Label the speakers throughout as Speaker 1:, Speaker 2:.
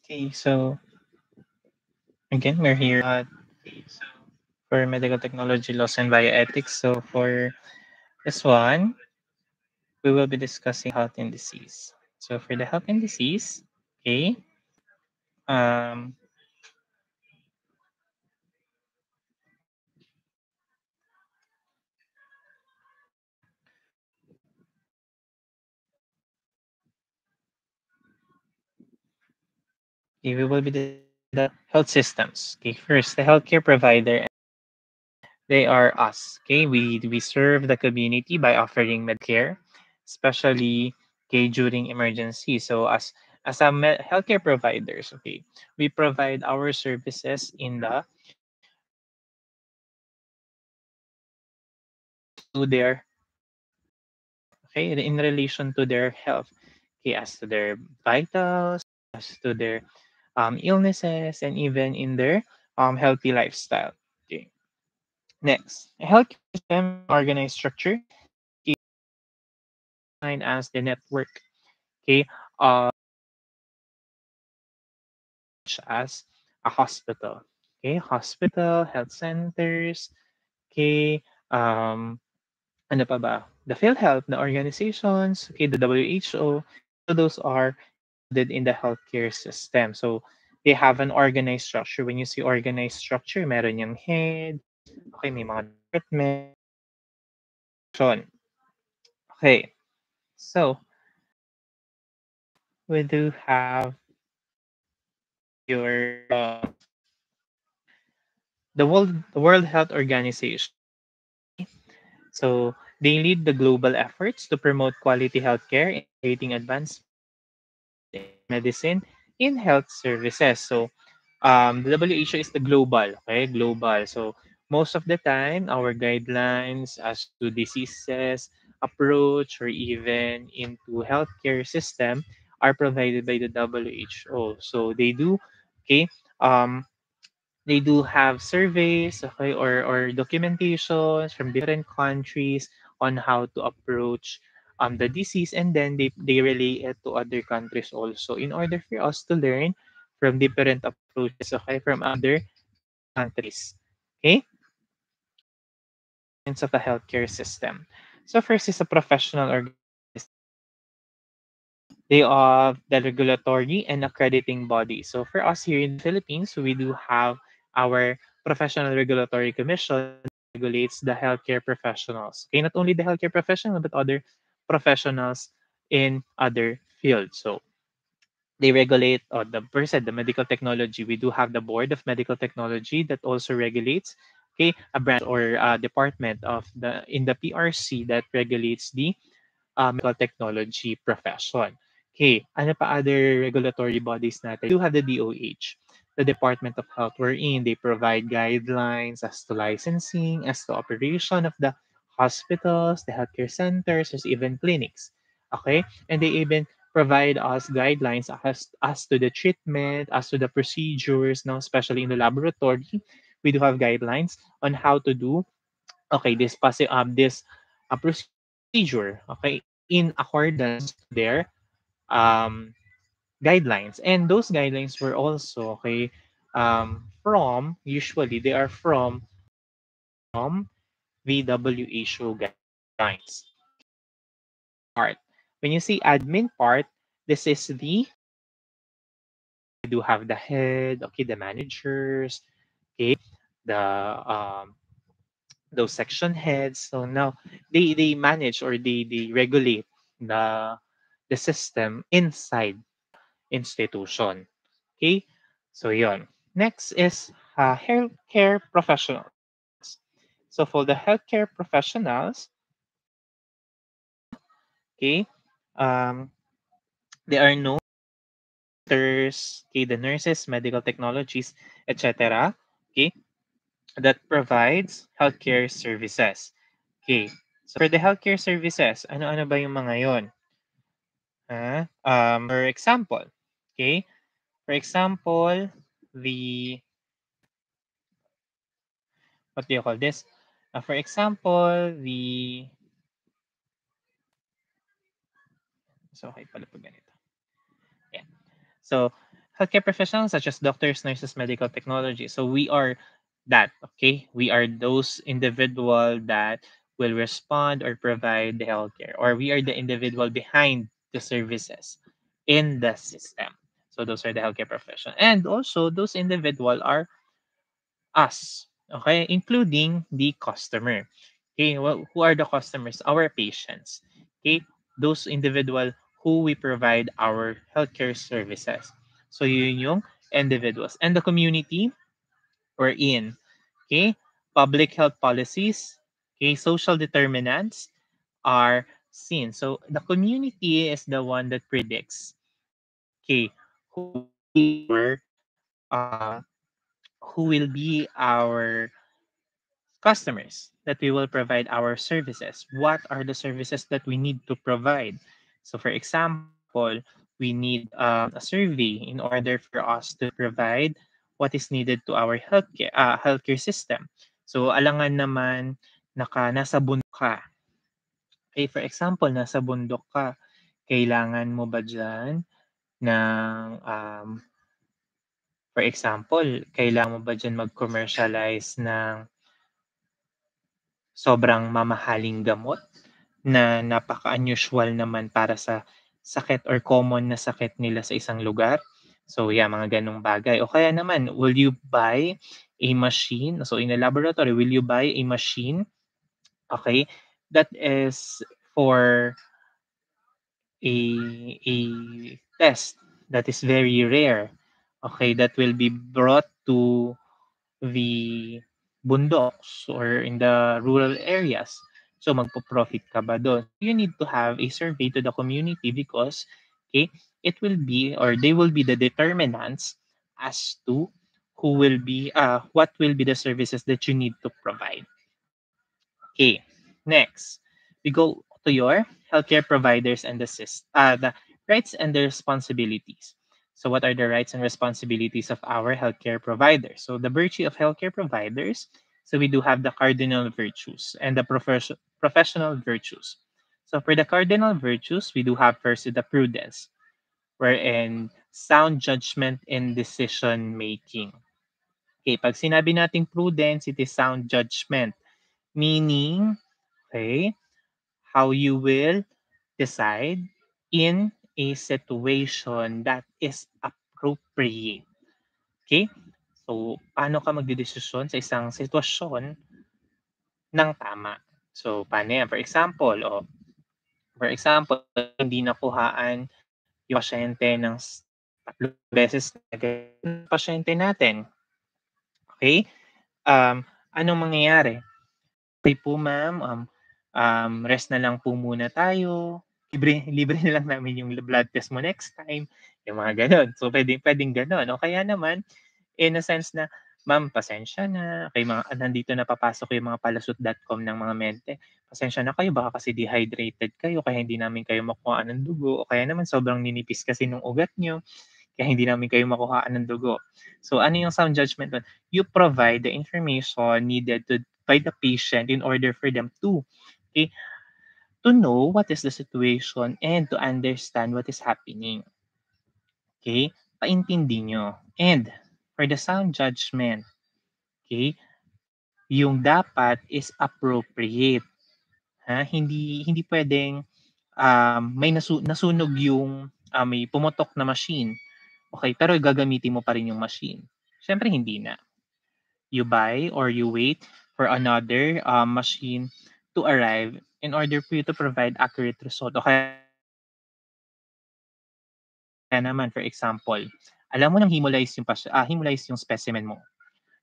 Speaker 1: Okay, so again, we're here for medical technology laws and bioethics. So for this one, we will be discussing health and disease. So for the health and disease, okay, um, okay, we will be discussing the health systems. Okay, first, the healthcare provider. They are us. Okay, we serve the community by offering care, especially okay during emergency. So as a healthcare providers, okay, we provide our services in the to their okay in relation to their health, okay, as to their vitals, as to their illnesses, and even in their healthy lifestyle. Okay, next, a healthcare system is an organized structure defined as the network. Okay, such as a hospital. Okay, hospital, health centers, okay, ano pa ba? The PhilHealth, the organizations, okay, the WHO, so those are included in the healthcare system. So they have an organized structure. When you see organized structure, meron yung head, okay, may mga department, so, okay. So we do have your the World Health Organization. So they lead the global efforts to promote quality healthcare, integrating advanced medicine in health services. So the WHO is the global, okay, global. So most of the time, our guidelines as to diseases, approach, or even into healthcare system are provided by the WHO. So okay, um, they do have surveys, okay, or documentations from different countries on how to approach the disease, and then they relay it to other countries also in order for us to learn from different approaches, okay, from other countries. Okay, of the healthcare system. So first is a professional organization. They are the regulatory and accrediting body. So for us here in the Philippines, we do have our Professional Regulatory Commission that regulates the healthcare professionals. Okay, not only the healthcare professional, but other professionals in other fields. So they regulate the person, the medical technology. We do have the Board of Medical Technology that also regulates, okay, a branch or department of the in the PRC that regulates the medical technology profession. Okay, ano pa other regulatory bodies natin? We do have the DOH, the Department of Health, wherein they provide guidelines as to licensing, as to operation of the hospitals, the healthcare centers, or even clinics. Okay, and they even provide us guidelines as to the treatment, as to the procedures, now especially in the laboratory. We do have guidelines on how to do okay this procedure, okay, in accordance to their um, guidelines, and those guidelines were also okay from usually they are from the WHO guidelines part. When you see admin part, this is the we do have the head, okay, the managers, okay, the those section heads. So now they manage or they regulate the system inside institution. Okay? So yon. Next is healthcare professionals. So for the healthcare professionals, okay, um, there are no doctors, okay, the nurses, medical technologies, etc. Okay, that provides healthcare services. Okay, so for the healthcare services, ano-ano ba yung mga yon? For example, okay, for example, the what do you call this? For example, the so okay pala pag ganito. Yeah. So healthcare professionals such as doctors, nurses, medical technology. So we are that, okay? We are those individual that will respond or provide the healthcare, or we are the individual behind the services in the system. So those are the healthcare professional. And also those individual are us, okay? Including the customer. Okay, well, who are the customers? Our patients. Okay, those individual who we provide our healthcare services. So yun yung individuals. And the community we're in. Okay, public health policies. Okay, social determinants are seen. So the community is the one that predicts. Okay, who will be uh, who will be our customers that we will provide our services. What are the services that we need to provide? So, for example, we need a survey in order for us to provide what is needed to our healthcare system. So, alangan naman nasa bundok ka. Okay, for example, nasa bundok ka, kailangan mo ba dyan ng, for example, kailangan mo ba dyan mag-commercialize ng sobrang mamahaling gamot na napaka-unusual naman para sa sakit or common na sakit nila sa isang lugar. So yeah, mga ganong bagay. O kaya naman, will you buy a machine? So in a laboratory, will you buy a machine? Okay, that is for a test that is very rare. Okay, that will be brought to the bundoks or in the rural areas. So magpo-profit ka ba doon? So you need to have a survey to the community because okay, it will be or they will be the determinants as to who will be what will be the services that you need to provide. Okay, next we go to your healthcare providers and the rights and the responsibilities. So, what are the rights and responsibilities of our healthcare providers? So, the virtue of healthcare providers. So, we do have the cardinal virtues and the professional virtues. So, for the cardinal virtues, we do have first the prudence, wherein sound judgment in decision making. Okay, pag sinabi nating prudence, it is sound judgment. Meaning, okay, how you will decide in a situation that is appropriate. Okay? So, paano ka magdedesisyon sa isang sitwasyon ng tama? So, paano yan? For example, hindi nakuhaan yung pasyente ng tatlong beses na pasyente natin. Okay? Anong mangyayari? "Okey po ma'am, rest na lang po muna tayo, libre libre na lang namin yung blood test mo next time." Yung mga gano'n. So, puwedeng gano'n o kaya naman in a sense na, "Ma'am pasensya na, kay mga nandito na papasok yung mga palasot.com ng mga mente. Pasensya na kayo baka kasi dehydrated kayo kaya hindi namin kayo makuhaan ng dugo o kaya naman sobrang ninipis kasi nung ugat niyo, kaya hindi namin kayo makuhaan ng dugo." So, ano yung sound judgment dun? You provide the information needed by the patient in order for them to, okay, to know what is the situation and to understand what is happening. Okay? Paintindi nyo. And for the sound judgment, okay, yung dapat is appropriate. Ha? Hindi pwedeng may nasunog yung may pumutok na machine. Okay, pero gagamitin mo pa rin yung machine. Siyempre hindi na. You buy or you wait for another machine to arrive in order for you to provide accurate result. O kaya naman, for example, alam mo nang hemolize yung specimen mo.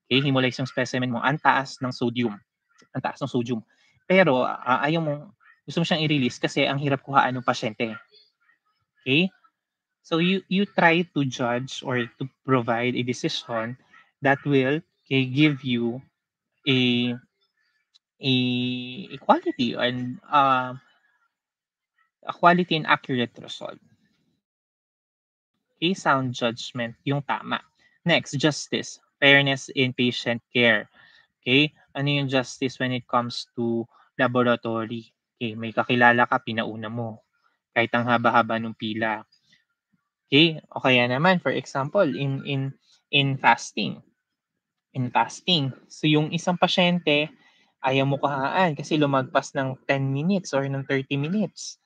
Speaker 1: Okay, hemolize yung specimen mo, ang taas ng sodium. Ang taas ng sodium. Pero ayaw mo, gusto mo siyang i-release kasi ang hirap kuhaan ng pasyente. Okay? So you try to judge or to provide a decision that will okay, give you a quality and a quality and accurate result. Okay, sound judgment, yung tama. Next, justice, fairness in patient care. Okay, ano yung justice when it comes to laboratory? Okay, may kakilala ka, pinauna mo. Kahit ang haba-haba ng pila. Okay? O kaya naman, for example, in fasting. In fasting. So yung isang pasyente, ayaw mo kahaan kasi lumagpas ng 10 minutes or ng 30 minutes.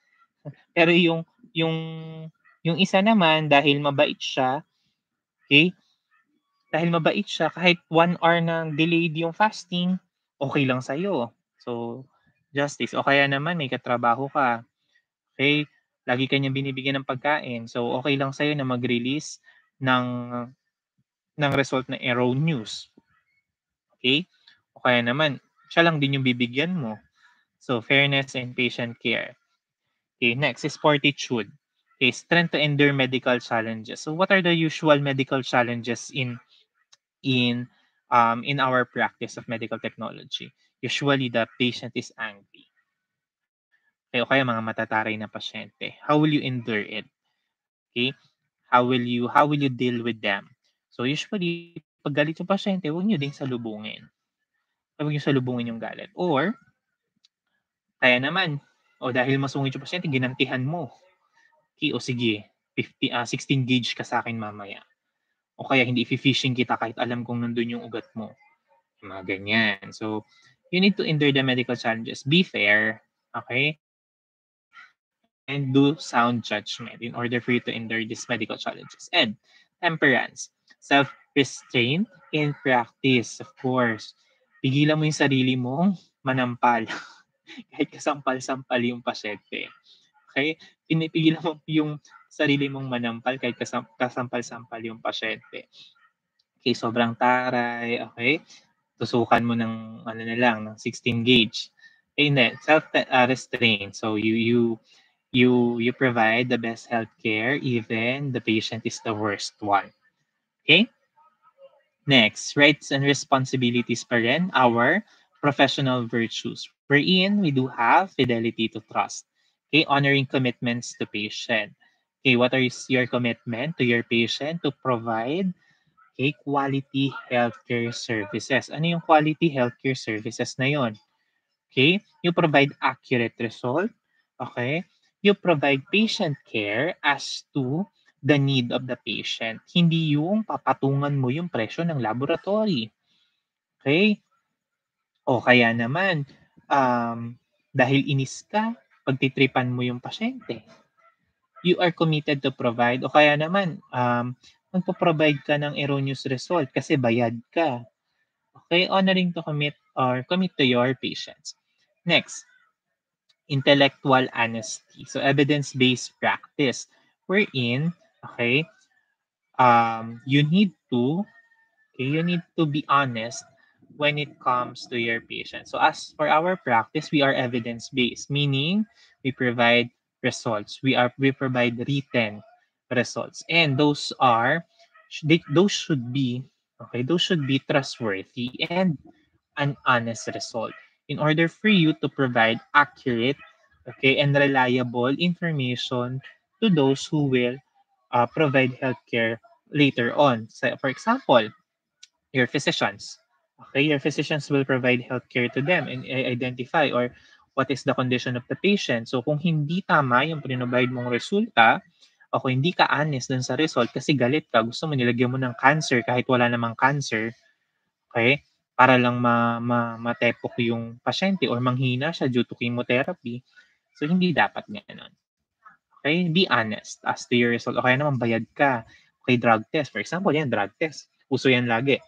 Speaker 1: Pero yung yung isa naman dahil mabait siya, okay? Dahil mabait siya kahit 1 hour na delayed yung fasting, okay lang sa'yo. So, justice. O kaya naman may katrabaho ka, okay? Lagi ka niyang binibigyan ng pagkain. So, okay lang sa'yo na mag-release ng result na erroneous, okay? O kaya naman siya lang din yung bibigyan mo. So, fairness and patient care. Okay, next is fortitude. Okay, strength to endure medical challenges. So, what are the usual medical challenges in our practice of medical technology? Usually, the patient is angry. Okay, o kaya mga matataray na pasyente. How will you endure it? Okay? How will you deal with them? So, usually, pag galit yung pasyente, huwag niyo din salubungin. Huwag niyo salubungin yung galit. Or, kaya naman, o dahil masungit yung pasyente, ginantihan mo. Okay, o sige, 16 gauge ka sa akin mamaya. O kaya hindi i-fishing kita kahit alam kong nandun yung ugat mo. Mga ganyan. So, you need to endure the medical challenges. Be fair, okay? And do sound judgment in order for you to endure these medical challenges. And temperance, self-restraint in practice, of course. Pigilan mo yung sarili mong manampal kahit kasampal-sampal yung pasyente. Okay? Pinipigilan mo yung sarili mong manampal kahit kasampal-sampal yung pasyente. Okay, sobrang taray, okay? Tusukan mo ng ano na lang, ng 16 gauge. Eh, hindi, self-restraint. So you provide the best healthcare even the patient is the worst one. Okay? Next, rights and responsibilities pa rin, our professional virtues. Wherein we do have fidelity to trust. Okay, honoring commitments to patient. Okay, what is your commitment to your patient to provide quality healthcare services? Ano yung quality healthcare services na yon? Okay, you provide accurate result. Okay, you provide patient care as to the need of the patient. Hindi yung papatungan mo yung presyo ng laboratory. Okay? O kaya naman, dahil inis ka, pagtitripan mo yung pasyente. You are committed to provide o kaya naman, magpo-provide ka ng erroneous result kasi bayad ka. Okay? Honoring to commit to your patients. Next, intellectual honesty. So, evidence-based practice wherein, okay, you need to be honest when it comes to your patient. So, as for our practice, we are evidence-based, meaning we provide results. We provide written results, and those should be trustworthy and an honest result in order for you to provide accurate, okay, and reliable information to those who will provide healthcare later on. So, for example, your physicians. Okay, your physicians will provide healthcare to them and identify or what is the condition of the patient. So, kung hindi tama yung provide mong resulta, o kung hindi ka honest dun sa result kasi galit ka, gusto mo nilagyan mo ng cancer kahit wala namang cancer, okay? Para lang matepok yung pasyente or manghina siya due to chemotherapy. So, hindi dapat gano'n. Okay? Be honest as to your result. O kaya naman bayad ka. Okay, drug test. For example, yan, drug test. Uso yan lagi.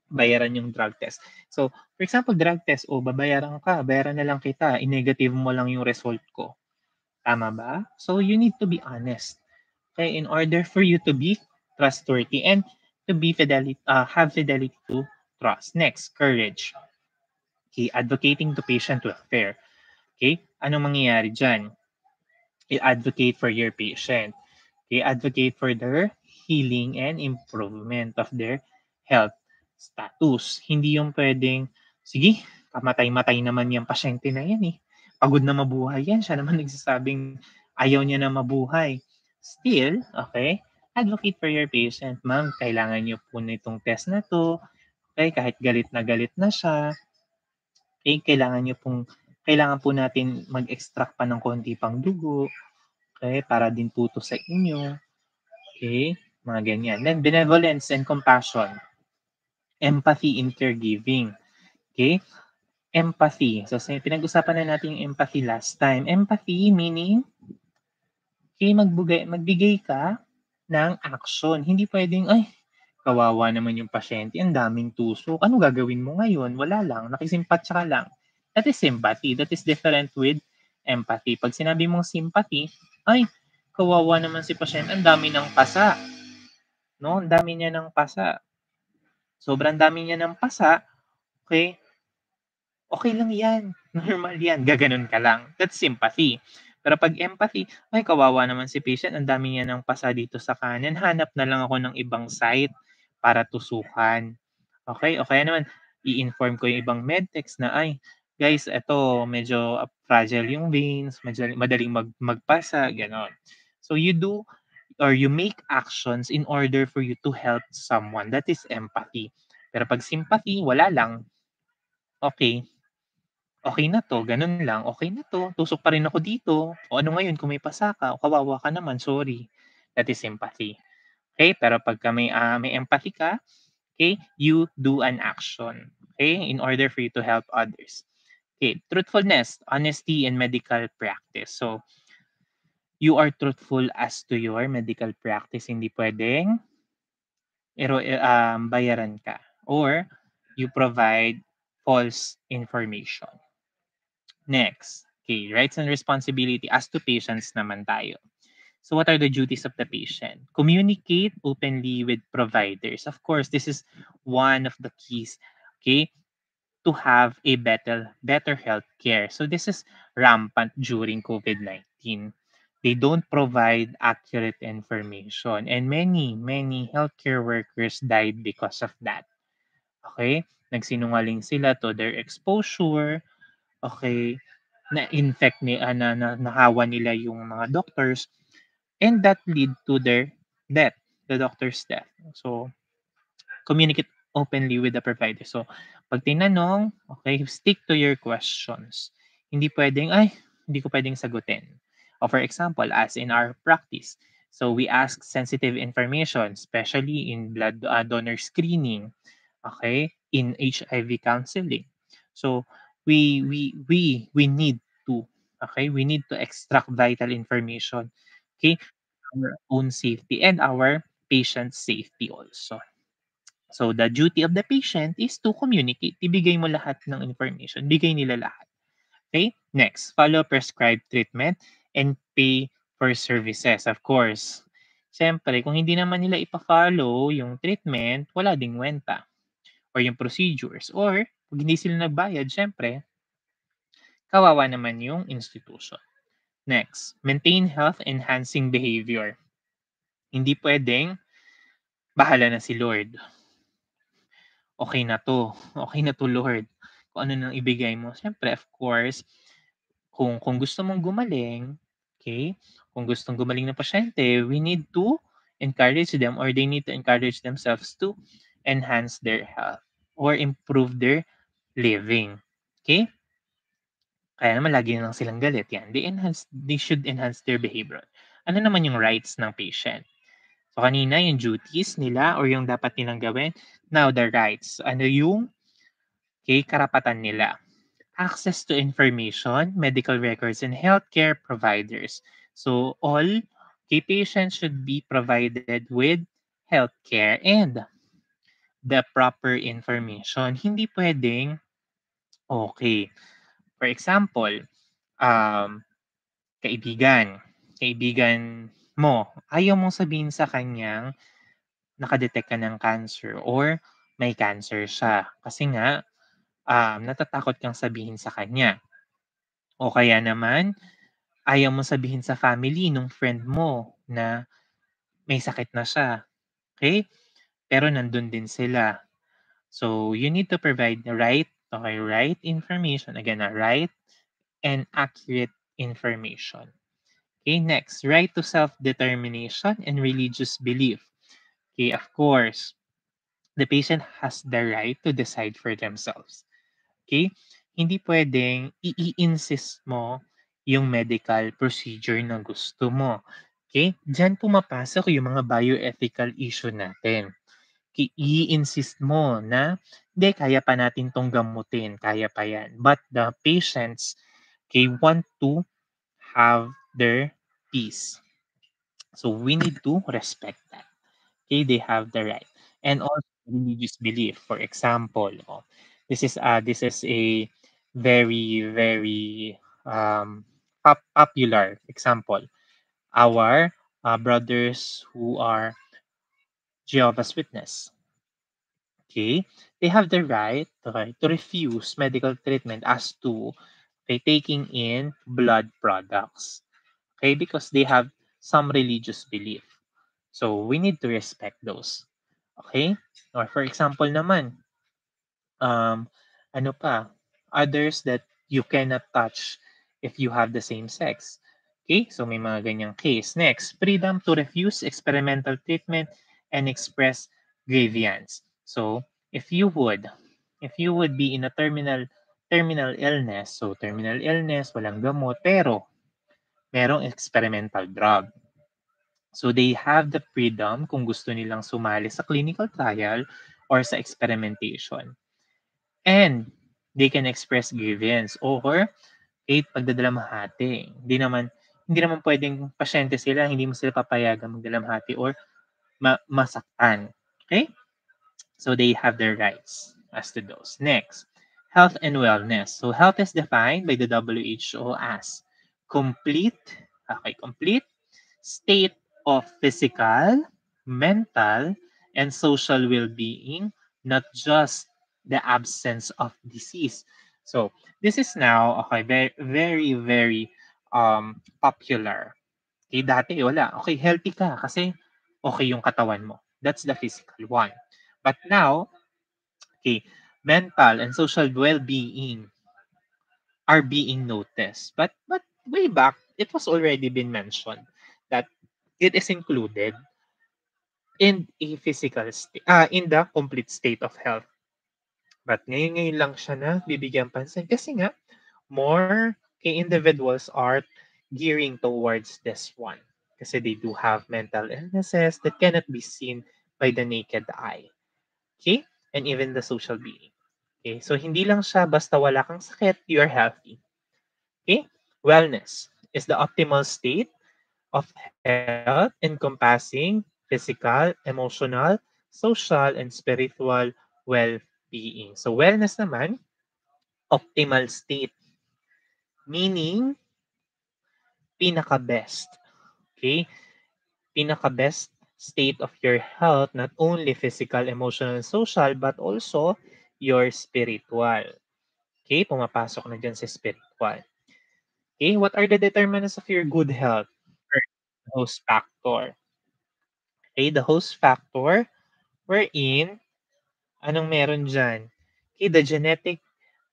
Speaker 1: Bayaran yung drug test. So, for example, drug test, babayaran ka, bayaran na lang kita, i-negative mo lang yung result ko. Tama ba? So, you need to be honest. Okay, in order for you to be trustworthy and to be have fidelity to trust. Next, courage. Okay, advocating to patient welfare. Okay, anong mangyayari dyan? I-advocate for your patient. Okay, advocate for their healing and improvement of their health status. Hindi yung pwedeng, sige, kamatay-matay naman yung pasyente na yan eh. Pagod na mabuhay yan. Siya naman nagsasabing ayaw niya na mabuhay. Still, okay, advocate for your patient. Ma'am, kailangan niyo po nitong test na to. Okay, kahit galit na siya. Okay, kailangan po natin mag-extract pa ng konti pang dugo. Okay, para din po to sa inyo. Okay? Mga ganyan. Then, benevolence and compassion. Empathy in caregiving. Okay? Empathy. So, pinag-usapan na natin yung empathy last time. Empathy meaning, okay, magbigay ka ng action. Hindi pwedeng, ay, kawawa naman yung pasyente, ang daming tusok. Ano gagawin mo ngayon? Wala lang, nakisimpatsa ka lang. That is sympathy. That is different with empathy. Pag sinabi mong sympathy, ay, kawawa naman si pasyente, ang dami ng pasa. No? Ang dami niya ng pasa. Sobrang dami niya ng pasa, okay? Okay lang yan. Normal yan. Gaganon ka lang. That's sympathy. Pero pag empathy, ay kawawa naman si patient, ang dami niya ng pasa dito sa kanan. Hanap na lang ako ng ibang site para tusukan. Okay? O kaya naman, i-inform ko yung ibang medtechs na, ay, guys, eto, medyo fragile yung veins, madaling magpasa, ganon. So you do or you make actions in order for you to help someone. That is empathy. Pero pag sympathy, wala lang. Okay, okay na 'to, gano'n lang, okay na 'to, tusok pa rin ako dito, o ano ngayon kung may pasa ka, o kawawa ka naman, sorry. That is sympathy. Okay, pero pagka may empathy ka, okay, you do an action, okay, in order for you to help others. Okay, truthfulness, honesty, and medical practice. So, you are truthful as to your medical practice, hindi puwedeng bayaran ka or you provide false information. Next, okay, rights and responsibility as to patients naman tayo. So what are the duties of the patient? Communicate openly with providers. Of course, this is one of the keys, okay, to have a better health care. So this is rampant during COVID-19. They don't provide accurate information and many healthcare workers died because of that. Okay? Nagsinungaling sila to their exposure. Okay? Na-infect nahawa nila yung mga doctors and that lead to their death, the doctor's death. So, communicate openly with the provider. So, pag tinanong, okay, stick to your questions. Hindi pwedeng, ay, hindi ko pwedeng sagutin. O for example, as in our practice, so we ask sensitive information, especially in blood donor screening, okay, in HIV counseling. So, we need to, okay, we need to extract vital information, okay, our own safety and our patient's safety also. So, the duty of the patient is to communicate. Ibigay mo lahat ng information. Bigay nila lahat. Okay? Next, follow prescribed treatment and pay for services. Of course, siyempre, kung hindi naman nila ipa-follow yung treatment, wala ding kwenta or yung procedures. Or, kung hindi sila nagbayad, siyempre, kawawa naman yung institution. Next, maintain health enhancing behavior. Hindi pwedeng bahala na si Lord. Okay na 'to, okay na 'to Lord, kung ano nang ibigay mo. Siyempre of course, kung gusto mong gumaling, okay, kung gustong gumaling ng pasyente, we need to encourage them or they need to encourage themselves to enhance their health or improve their living, okay? Kaya naman lagi na lang silang galit, 'yan. They should enhance their behavior. Ano naman yung rights ng patient? So kanina yung duties nila or yung dapat nilang gawin, now the rights. Ano yung okay, karapatan nila. Access to information, medical records, and healthcare providers. So all okay, patients should be provided with healthcare and the proper information. Hindi pwedeng, okay, for example, um, kaibigan mo, ayaw mong sabihin sa kanyang nakadetect ka ng cancer or may cancer siya. Kasi nga, natatakot kang sabihin sa kanya. O kaya naman, ayaw mo sabihin sa family nung friend mo na may sakit na siya, okay? Pero nandun din sila. So, you need to provide the right information. Again, right and accurate information. Okay, next, right to self-determination and religious belief. Okay, of course, the patient has the right to decide for themselves. Okay? Hindi puwedeng i-insist mo yung medical procedure na gusto mo. Okay? Diyan pumapasok yung mga bioethical issue natin. I-insist mo na, hindi, kaya pa natin tong gamutin, kaya pa yan. But the patients, okay, want to have their peace. So we need to respect that. Okay, they have the right. And also religious belief. For example, this is a very popular example. Our brothers who are Jehovah's Witness. Okay, they have the right, okay, to refuse medical treatment as to, okay, taking in blood products. Okay, because they have some religious belief. So we need to respect those. Okay? Or for example naman, um, ano pa, others that you cannot touch if you have the same sex. Okay? So may mga ganyang case. Next, freedom to refuse experimental treatment and express grievance. So if you would be in a terminal illness, so terminal illness, walang gamot, pero merong experimental drug. So they have the freedom kung gusto nilang sumali sa clinical trial or sa experimentation. And they can express grievance or pagdadalamhati. Hindi naman pwedeng pasyente sila, hindi mo sila papayagan magdalamhati or masaktan. Okay? So they have their rights as to those. Next, health and wellness. So health is defined by the WHO as complete, complete state of physical, mental, and social well-being, not just the absence of disease. So this is now very popular. Okay, dati wala. Okay, healthy ka kasi okay yung katawan mo. That's the physical one. But now, okay, mental and social well-being are being noticed. But way back, it was already been mentioned that it is included in a in the complete state of health. But ngayon lang siya na bibigyan pansin kasi nga more individuals are gearing towards this one kasi they do have mental illnesses that cannot be seen by the naked eye. Okay? And even the social being. Okay? So hindi lang siya basta wala kang sakit, you're healthy. Okay? Wellness is the optimal state of health encompassing physical, emotional, social, and spiritual well-being. So wellness naman, optimal state, meaning pinaka-best. Okay? Pinaka-best state of your health, not only physical, emotional, and social, but also your spiritual. Okay? Pumapasok na dyan sa spiritual. Okay? What are the determinants of your good health? First, host factor. Okay? The host factor wherein anong meron dyan? Okay, the genetic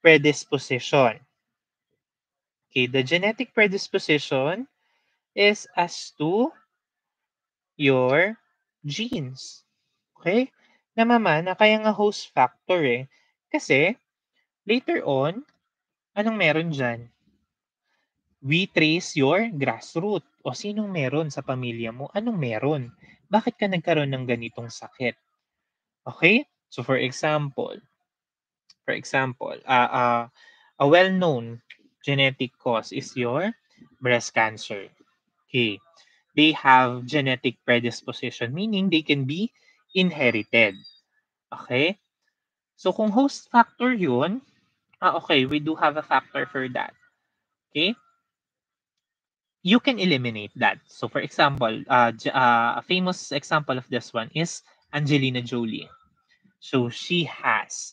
Speaker 1: predisposition. Okay, the genetic predisposition is as to your genes. Okay? Namamana, kaya nga host factor eh. Kasi, later on, anong meron dyan? We trace your grassroot. O sinong meron sa pamilya mo? Anong meron? Bakit ka nagkaroon ng ganitong sakit? Okay? So for example, a well-known genetic cause is your breast cancer. Okay. They have genetic predisposition, meaning they can be inherited. Okay? So kung host factor yun, okay, we do have a factor for that. Okay? You can eliminate that. So for example, a famous example of this one is Angelina Jolie. So she has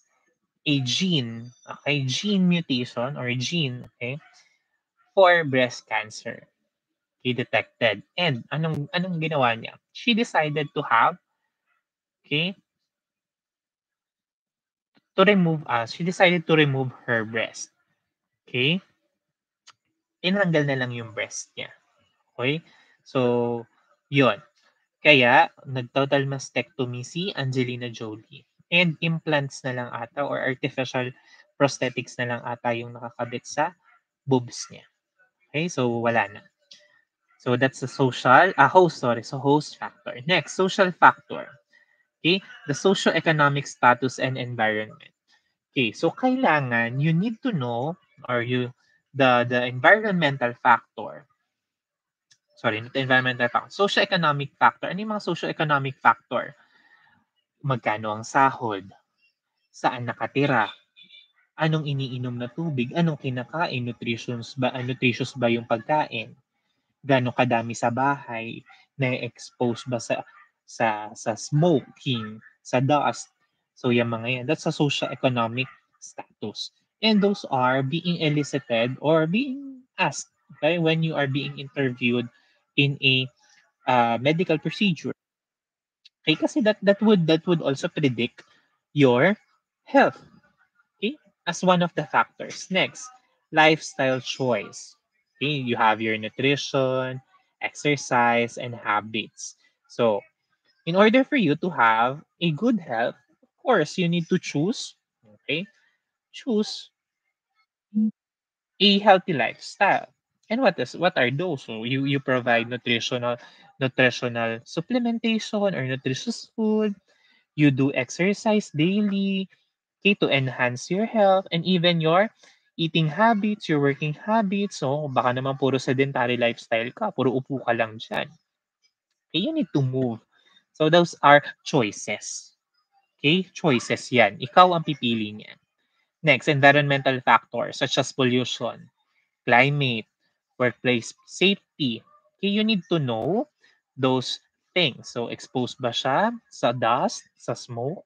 Speaker 1: a gene, okay, gene mutation or gene, okay, for breast cancer. He detected. And anong ginawa niya? She decided to have, okay, she decided to remove her breast. Okay? Tinanggal na lang yung breast niya. Okay? So, yun. Kaya, nag-total mastectomy si Angelina Jolie. And implants na lang ata or artificial prosthetics na lang ata yung nakakabit sa boobs niya. Okay? So, wala na. So that's the social, host, sorry, so host factor. Next, social factor. Okay, the socio-economic status and environment. Okay, so kailangan you need to know or you the environmental factor. Sorry, not the environmental factor. Socio-economic factor. Ano yung mga socio-economic factor? Magkano ang sahod? Saan nakatira? Anong iniinom na tubig? Anong kinakain? Nutritious ba yung pagkain? Gaano kadami sa bahay? Na-expose ba sa smoking, sa dust? So yung mga yan, that's a socio-economic status. And those are being elicited or being asked, okay, when you are being interviewed in a medical procedure. Okay, kasi that would also predict your health. Okay, as one of the factors. Next, lifestyle choice. Okay, you have your nutrition, exercise, and habits. So, in order for you to have a good health, of course, you need to choose. Okay, choose a healthy lifestyle. And what are those? So you provide nutritional supplementation or nutritious food. You do exercise daily, okay, to enhance your health and even your eating habits, your working habits. So baka naman puro sedentary lifestyle ka, puro upo ka lang dyan. Okay, you need to move. So those are choices. Okay, choices yan. Ikaw ang pipili niyan. Next, environmental factors such as pollution, climate, workplace safety. Okay, you need to know those things. So, exposed ba siya sa dust, sa smoke?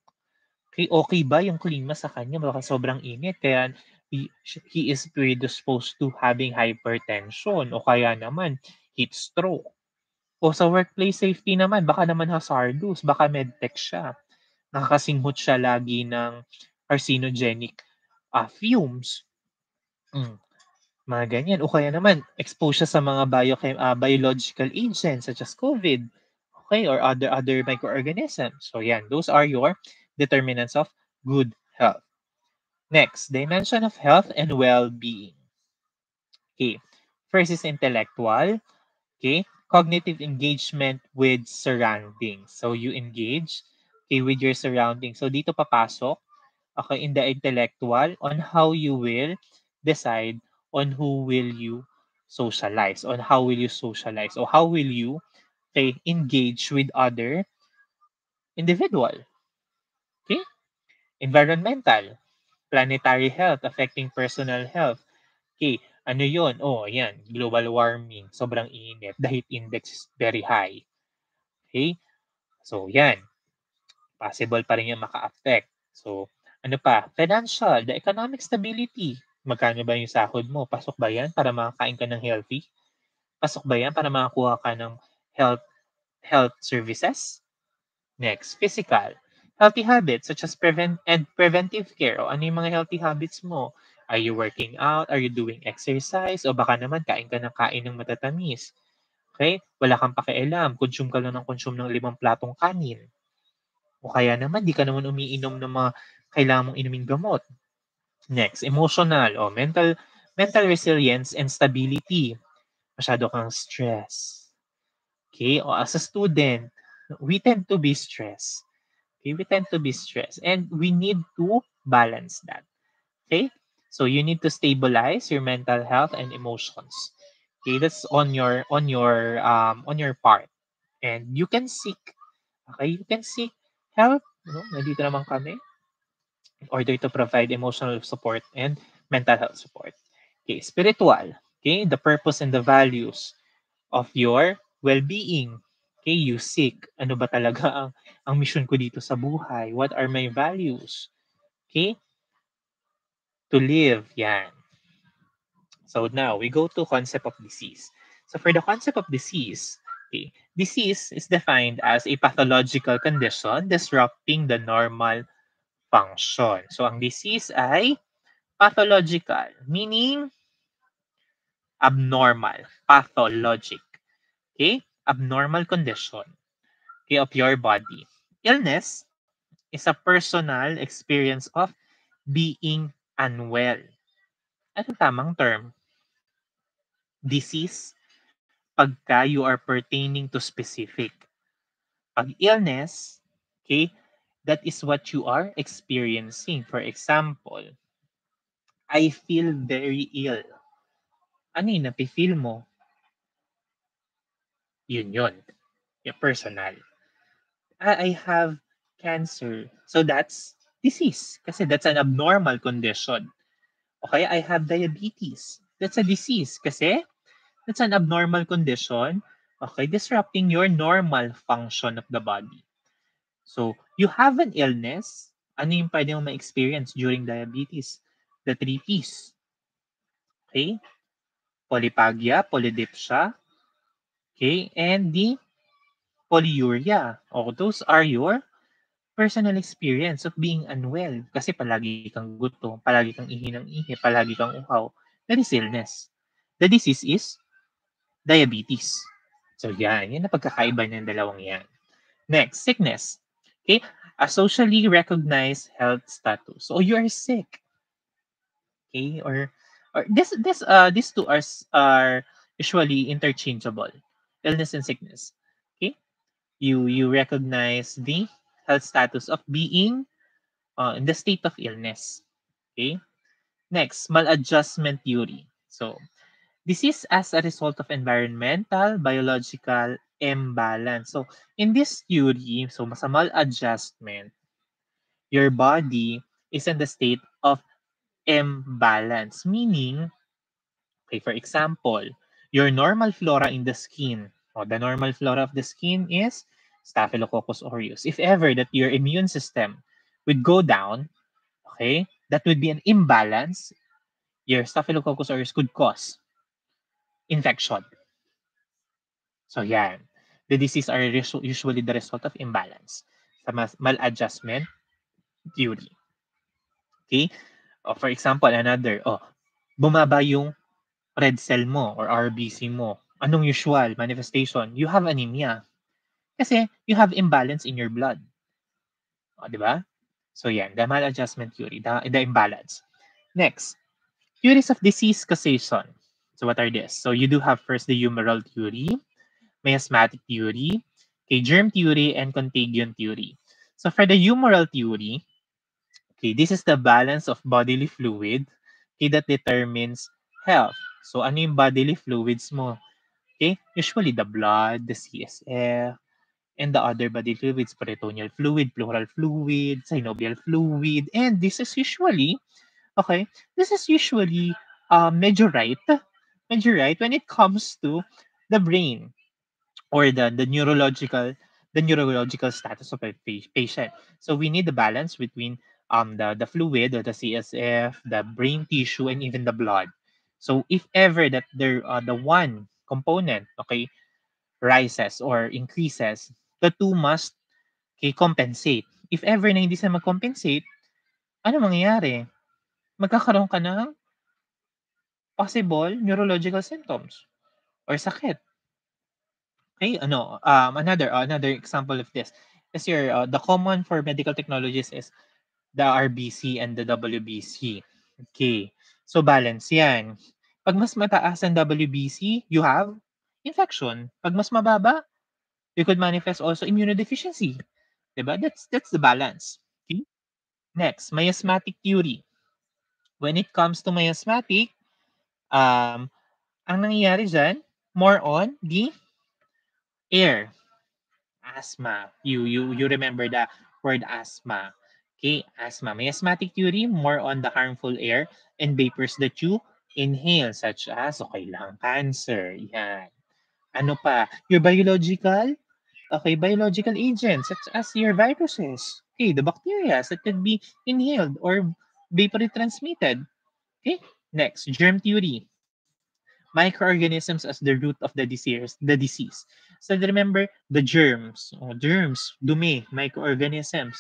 Speaker 1: Okay, okay ba yung klima sa kanya? Baka sobrang init. Kaya he is predisposed to having hypertension o kaya naman heat stroke. O sa workplace safety naman, baka naman hazardous, baka medtech siya. Nakakasinghot siya lagi ng carcinogenic fumes. Mm. Mga ganyan. O kaya naman, expose siya sa mga biological agents such as COVID, okay, or other microorganisms. So yan, those are your determinants of good health. Next, dimension of health and well-being. Okay, first is intellectual. Okay, cognitive engagement with surroundings. So you engage, okay, with your surroundings. So dito papasok, okay, in the intellectual on how you will decide on who will you socialize, on how will you socialize, or how will you, okay, engage with other individual. Okay, environmental, planetary health affecting personal health. Okay, ano yun? Oh, yan, global warming, sobrang init, the heat index is very high. Okay, so yan, possible pa rin yung maka-affect. So, ano pa? Financial, the economic stability. Magkano ba yung sahod mo? Pasok ba yan para makakain ka ng healthy? Pasok ba yan para makakuha ka ng health health services? Next, physical. Healthy habits such as preventive care. O ano yung mga healthy habits mo? Are you working out? Are you doing exercise? O baka naman kain ka ng kain ng matatamis. Okay? Wala kang pakialam. Consume ka lang ng consume ng 5 platong kanin. O kaya naman, di ka naman umiinom ng mga kailangan mong inuming gamot. Next, emotional o mental resilience and stability. Masyado kang stress. Okay? O as a student, we tend to be stressed. Okay? We tend to be stressed. And we need to balance that. Okay? So you need to stabilize your mental health and emotions. Okay, that's on your part. And you can seek, okay, you can seek help. No? Nandito naman kami in order to provide emotional support and mental health support. Okay, spiritual. Okay, the purpose and the values of your well-being. Okay, you seek. Ano ba talaga ang mission ko dito sa buhay? What are my values? Okay, to live. Yan. So now we go to concept of disease. So for the concept of disease, okay, disease is defined as a pathological condition disrupting the normal function. So ang disease ay pathological, meaning abnormal, pathologic. Okay? Abnormal condition, okay, of your body. Illness is a personal experience of being unwell. Ano tamang term? Disease, pagka you are pertaining to specific. Pag illness, okay, that is what you are experiencing. For example, I feel very ill. Ano yung nafe-feel mo? Yun. Yung personal. I have cancer. So that's disease. Kasi that's an abnormal condition. Okay, I have diabetes. That's a disease. Kasi that's an abnormal condition. Okay, disrupting your normal function of the body. So, you have an illness. Ano yung pwede mong ma-experience during diabetes? The three Ps. Okay? Polyphagia, polydipsia, okay, and the polyuria. Oh, those are your personal experience of being unwell. Kasi palagi kang gutom, palagi kang ihi ng ihi, palagi kang uhaw. That is illness. The disease is diabetes. So yan na pagkakaiba ng dalawang yan. Next, sickness. Okay, a socially recognized health status. So you are sick. Okay, or these two are usually interchangeable. Illness and sickness. Okay, you recognize the health status of being in the state of illness. Okay. Next, maladjustment theory. So, this is as a result of environmental, biological imbalance. So, in this theory, so sa maladjustment, your body is in the state of imbalance. Meaning, okay, for example, your normal flora in the skin, or the normal flora of the skin is Staphylococcus aureus. If ever that your immune system would go down, okay, that would be an imbalance. Your Staphylococcus aureus could cause infection. So yan. The disease are usually the result of imbalance sa maladjustment theory. Okay? For example, another, bumaba yung red cell mo or RBC mo. Anong usual manifestation? You have anemia. Kasi you have imbalance in your blood. Di ba? So yan, the maladjustment theory, the imbalance. Next, theories of disease causation. So what are this? So you do have first the humoral theory, miasmatic theory, okay, germ theory, and contagion theory. So for the humoral theory, okay, this is the balance of bodily fluid, okay, that determines health. So ano yung bodily fluids mo? Okay, usually the blood, the CSF, and the other body fluids, peritoneal fluid, pleural fluid, synovial fluid, and this is usually, okay, this is usually medyo right when it comes to the brain or the neurological status of a patient. So we need the balance between the fluid or the CSF, the brain tissue, and even the blood. So if ever that the one component, okay, rises or increases, the two must, okay, compensate. If ever na hindi sila mag-compensate, ano mangyayari? Magkakaroon ka ng possible neurological symptoms or sakit. Okay, another example of this is the common for medical technologies is the RBC and the WBC. Okay, so balance yan. Pag mas mataas ang WBC, you have infection. Pag mas mababa, you could manifest also immunodeficiency. Diba? That's the balance. Okay? Next, miasmatic theory. When it comes to miasmatic, ang nangyayari dyan, more on the air. Asthma. You remember the word asthma. Okay, asthma. Miasmatic theory, more on the harmful air and vapors that you inhale, such as, okay lang, cancer. Yan. Ano pa? Your biological, okay, biological agents, such as your viruses. Okay, the bacteria that could be inhaled or vapory transmitted. Okay, next, germ theory. Microorganisms as the root of the disease. So remember the germs, dumi, microorganisms.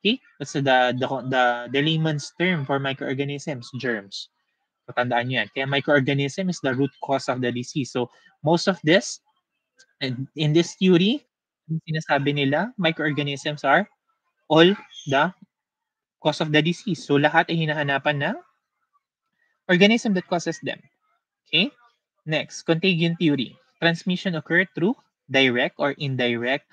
Speaker 1: Okay? That's the layman's term for microorganisms, germs. Patandaan nyo yan. Kaya microorganism is the root cause of the disease. So most of this, in this theory, sinasabi nila, microorganisms are all the cause of the disease. So lahat ay hinahanapan ng organism that causes them. Okay? Next, contagion theory. transmission occur through direct or indirect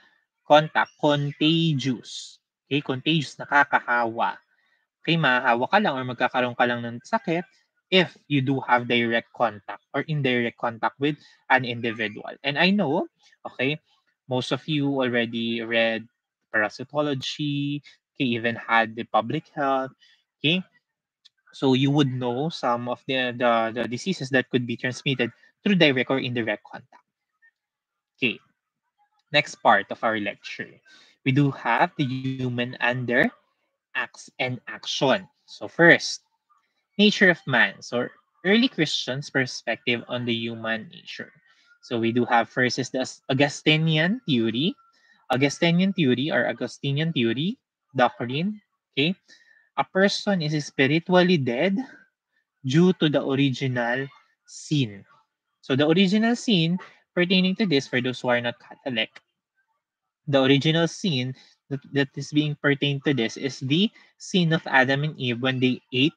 Speaker 1: contact, contagious. Okay, contagious, nakakahawa. Okay, mahahawa ka lang or magkakaroon ka lang ng sakit if you do have direct contact or indirect contact with an individual. And I know, okay, most of you already read parasitology, okay, even had the public health, okay, so you would know some of the diseases that could be transmitted through direct or indirect contact. Okay, next part of our lecture. We do have the human under acts and action. So first, nature of man. So early Christians' perspective on the human nature. So we do have first is the Augustinian theory. Augustinian theory or Augustinian theory doctrine. Okay, a person is spiritually dead due to the original sin. So the original sin pertaining to this, for those who are not Catholic, the original sin that is being pertained to this is the sin of Adam and Eve when they ate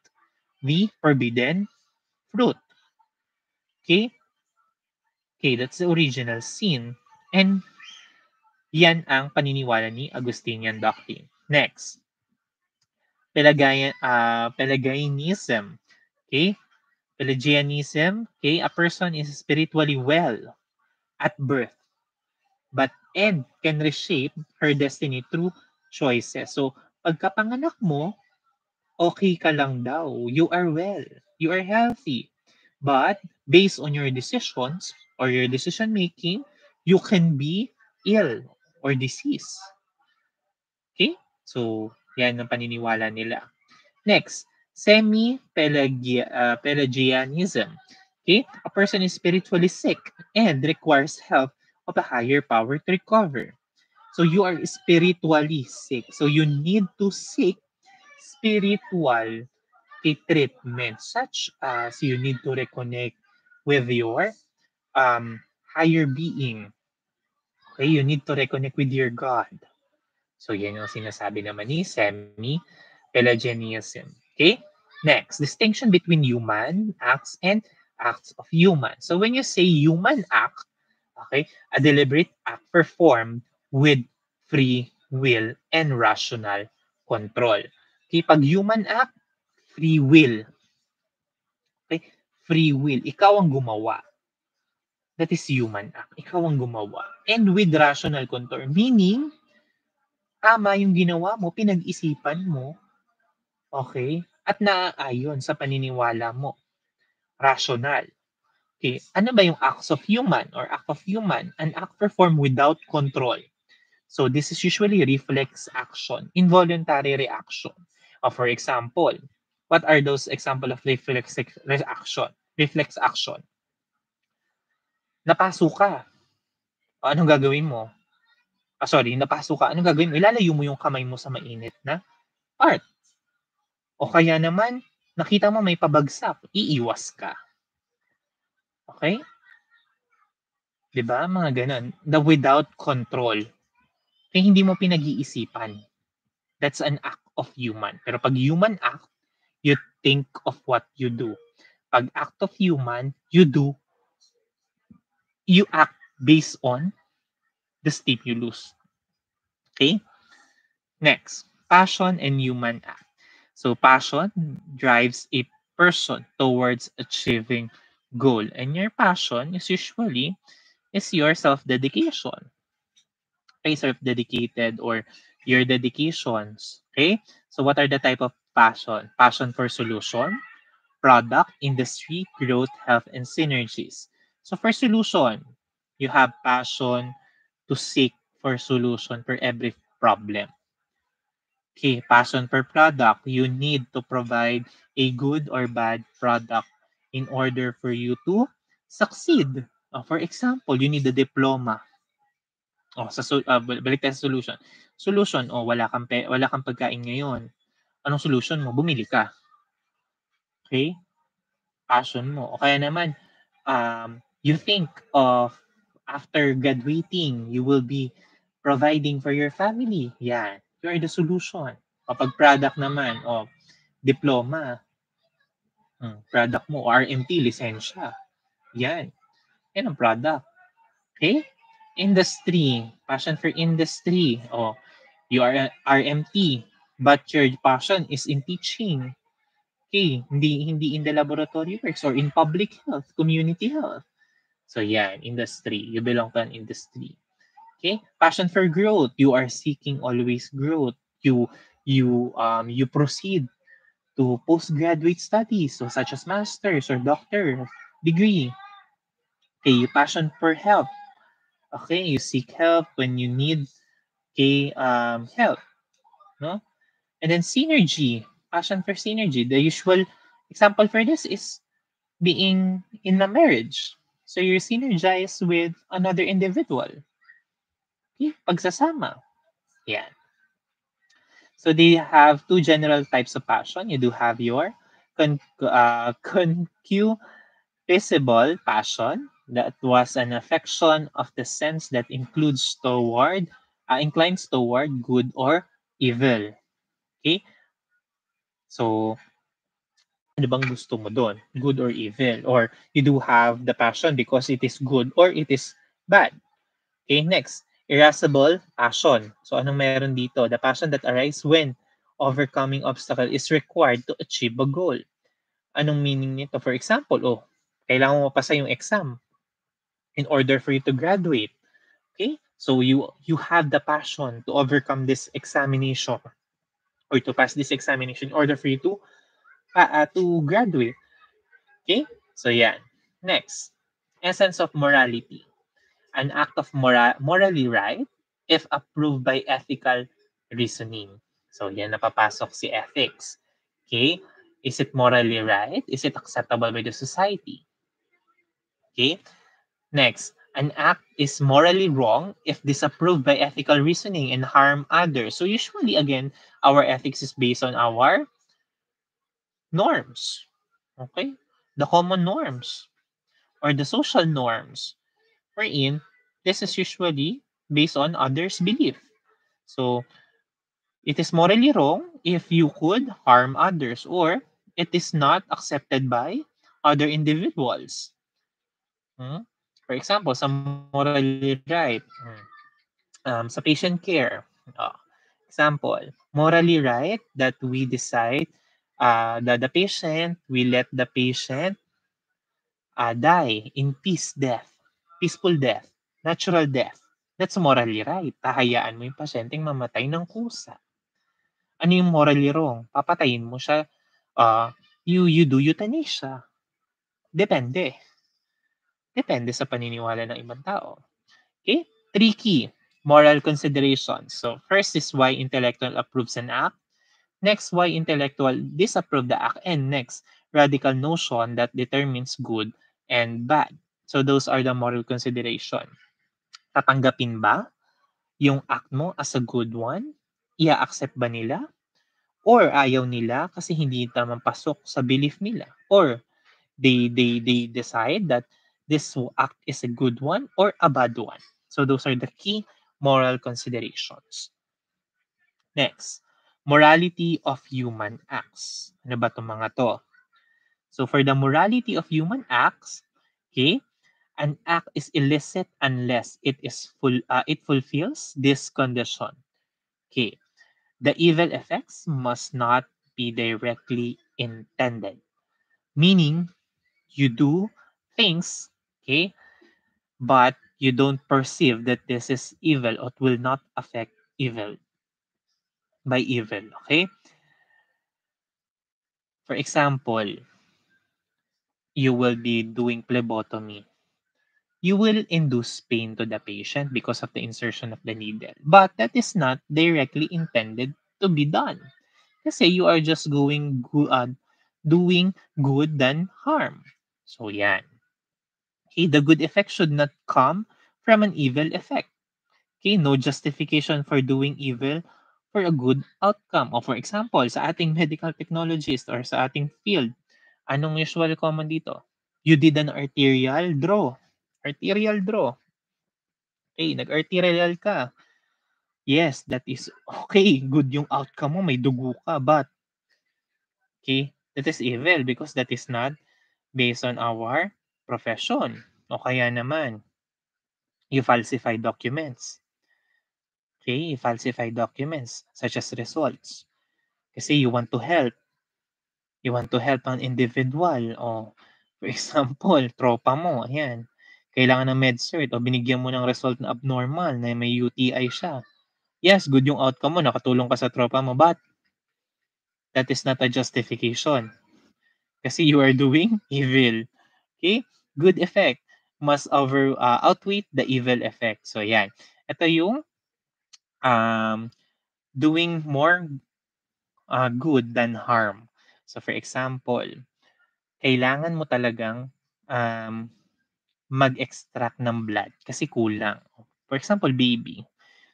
Speaker 1: the forbidden fruit. Okay? Okay, that's the original sin. And yan ang paniniwala ni Augustinian doctrine. Next, Pelagianism. Okay? Pelagianism, okay, a person is spiritually well at birth, but and can reshape her destiny through choices. So, pagkapanganak mo, okay ka lang daw. You are well. You are healthy. But based on your decisions or your decision making, you can be ill or disease. Okay? So, yan ang paniniwala nila. Next, Pelagianism. Okay? A person is spiritually sick and requires help of a higher power to recover. So you are spiritually sick. So you need to seek spiritual treatment, such as you need to reconnect with your higher being. Okay, you need to reconnect with your God. So yan yung sinasabi naman ni semi-Pelagianism. Okay? Next, distinction between human acts and acts of human. So when you say human act, okay, a deliberate act performed with free will and rational control. Okay, pag human act, free will. Okay? Free will. Ikaw ang gumawa. That is human act. Ikaw ang gumawa. And with rational control. Meaning, tama yung ginawa mo, pinag-isipan mo, okay? At naaayon sa paniniwala mo. Rational. Okay, ano ba yung acts of human or act of human? An act performed without control. So this is usually reflex action, involuntary reaction. For example, what are those example of reflex action? Reflex action. Napaso ka. O, anong gagawin mo? Napaso ka. Anong gagawin mo? Ilalayo mo yung kamay mo sa mainit na part. O kaya naman, nakita mo may pabagsak, iiwas ka. Okay? 'Di ba? Mga ganun. The without control. Kaya hindi mo pinag-iisipan. That's an act of human. Pero pag human act, you think of what you do. Pag act of human, you act based on the stimulus. Okay? Next, passion and human act. So passion drives a person towards achieving goal. And your passion is usually your self-dedication. Okay, self-dedicated or your dedications. Okay? So what are the type of passion? Passion for solution, product, industry, growth, health, and synergies. So for solution, you have passion to seek for solution for every problem. Okay, passion for product, you need to provide a good or bad product in order for you to succeed. For example, you need a diploma. Balik tayo sa solution. Solution, wala kang pagkain ngayon. Anong solution mo? Bumili ka. Okay? Passion mo. O kaya naman, you think of after graduating, you will be providing for your family. Yan. You are the solution. Kapag product naman, diploma, product mo, RMT, lisensya. Yan. Yan ang product. Okay? Industry. Passion for industry. Oh, you are a RMT, but your passion is in teaching. Okay? Hindi in the laboratory works or in public health, community health. So yan, industry. You belong to an industry. Okay? Passion for growth. You are seeking always growth. You proceed to postgraduate studies, so such as master's or doctor degree. Okay, passion for help. Okay, you seek help when you need help, no? And then synergy, passion for synergy. The usual example for this is being in a marriage. So you're synergized with another individual. Okay, pagsasama. Yeah. So they have two general types of passion. You do have your concupiscible passion, that was an affection of the sense that inclines toward good or evil. Okay? So, ano bang gusto mo doon? Good or evil? Or you do have the passion because it is good or it is bad. Okay, next. Irascible passion. So, anong meron dito? The passion that arises when overcoming obstacle is required to achieve a goal. Anong meaning nito? For example, kailangan mo mapasa yung exam in order for you to graduate. Okay? So you have the passion to overcome this examination or to pass this examination in order for you to graduate. Okay? So yan. Next, essence of morality. An act of morally right if approved by ethical reasoning. So yan, napapasok si ethics. Okay? Is it morally right? Is it acceptable by the society? Okay? Next, an act is morally wrong if disapproved by ethical reasoning and harm others. So usually, again, our ethics is based on our norms. Okay? The common norms or the social norms. Wherein, this is usually based on others' belief. So, it is morally wrong if you could harm others or it is not accepted by other individuals. Hmm? For example, sa morally right, sa patient care. Example, morally right that we decide that the patient, we let the patient die in peaceful death, natural death. That's morally right. Hahayaan mo yung pasyenteng mamatay ng kusa. Ano yung morally wrong? Papatayin mo siya, you do euthanasia. Depende. Depende sa paniniwala ng ibang tao. Okay? Tricky. Moral considerations. So, first is why intellectual approves an act. Next, why intellectual disapprove the act. And next, radical notion that determines good and bad. So, those are the moral consideration. Tatanggapin ba yung act mo as a good one? Ia-accept ba nila? Or ayaw nila kasi hindi naman pasok sa belief nila? Or they decide that this act is a good one or a bad one. So those are the key moral considerations. Next, morality of human acts. Ano ba itong mga to? So for the morality of human acts, okay, an act is illicit unless it fulfills this condition. Okay, the evil effects must not be directly intended. Meaning, you do things, okay, but you don't perceive that this is evil or will not affect evil by evil, okay? For example, you will be doing phlebotomy. You will induce pain to the patient because of the insertion of the needle. But that is not directly intended to be done. Kasi you are just doing good than harm. So yan. Okay, the good effect should not come from an evil effect. Okay, no justification for doing evil for a good outcome. O for example, sa ating medical technologist or sa ating field, anong usual common dito? You did an arterial draw. Arterial draw. Okay, nag-arterial ka. Yes, that is okay. Good yung outcome mo, may dugo ka. But, okay, that is evil because that is not based on our profession. O kaya naman, You falsify documents. Okay, you falsify documents such as results. Kasi you want to help. You want to help an individual. O, for example, tropa mo, ayan. Kailangan ng med-cert o binigyan mo ng result na abnormal na may UTI siya. Yes, good yung outcome mo, nakatulong ka sa tropa mo, but that is not a justification. Kasi you are doing evil. Okay? Good effect must outweigh the evil effect. So, yan. Ito yung um, doing more good than harm. So, for example, kailangan mo talagang um, mag-extract ng blood kasi kulang. For example, baby.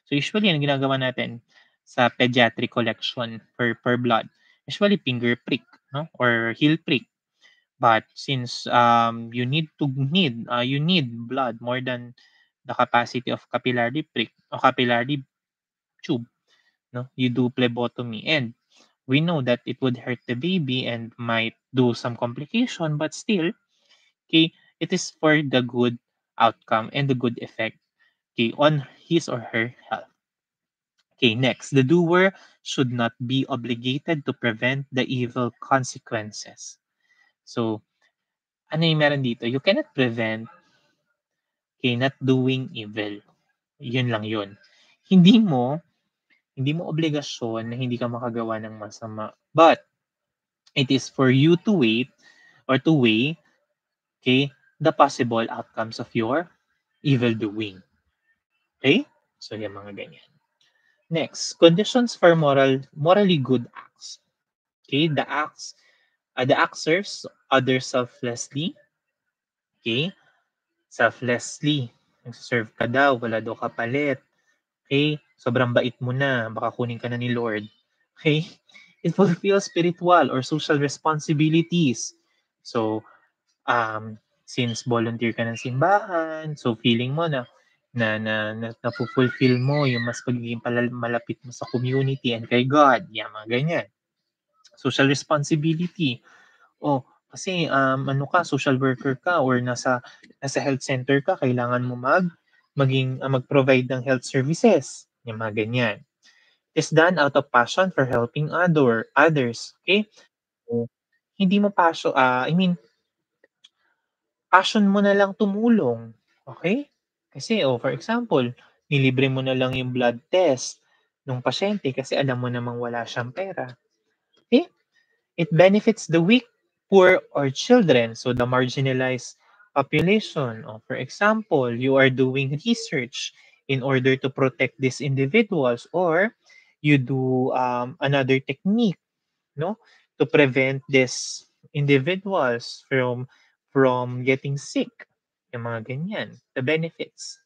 Speaker 1: So, usually, ang ginagawa natin sa pediatric collection per blood, usually finger prick, no? Or heel prick. But since you need blood more than the capacity of capillary prick or capillary tube, no? You do phlebotomy, and we know that it would hurt the baby and might do some complication, but still, okay, it is for the good outcome and the good effect, okay, on his or her health. Okay, next, the doer should not be obligated to prevent the evil consequences. So, ano yung meron dito? You cannot prevent, okay, not doing evil. Yun lang yun. Hindi mo, hindi mo obligasyon na hindi ka makagawa ng masama. But, it is for you to wait or to weigh, okay, the possible outcomes of your evil doing. Okay? So, yung mga ganyan. Next, conditions for morally good acts. Okay, the act serves others selflessly. Okay, selflessly. Nagserve ka daw, wala daw kapalit. Okay, sobrang bait mo na, baka kunin ka na ni Lord. Okay, it fulfills spiritual or social responsibilities. So, since volunteer ka ng simbahan, so feeling mo na fulfill mo yung mas pagiging malapit mo sa community and kay God, yan, mga ganyan. Social responsibility. Oh, kasi ano ka, social worker ka or nasa health center ka, kailangan mo mag-provide ng health services. Yung mga ganyan. It's done out of passion for helping others. Okay? So, hindi mo passion mo na lang tumulong. Okay? Kasi, for example, nilibre mo na lang yung blood test ng pasyente kasi alam mo namang wala siyang pera. Okay? It benefits the weak, poor, or children, so the marginalized population. For example, you are doing research in order to protect these individuals, or you do another technique, no, to prevent these individuals from getting sick. Yung mga ganyan. The benefits.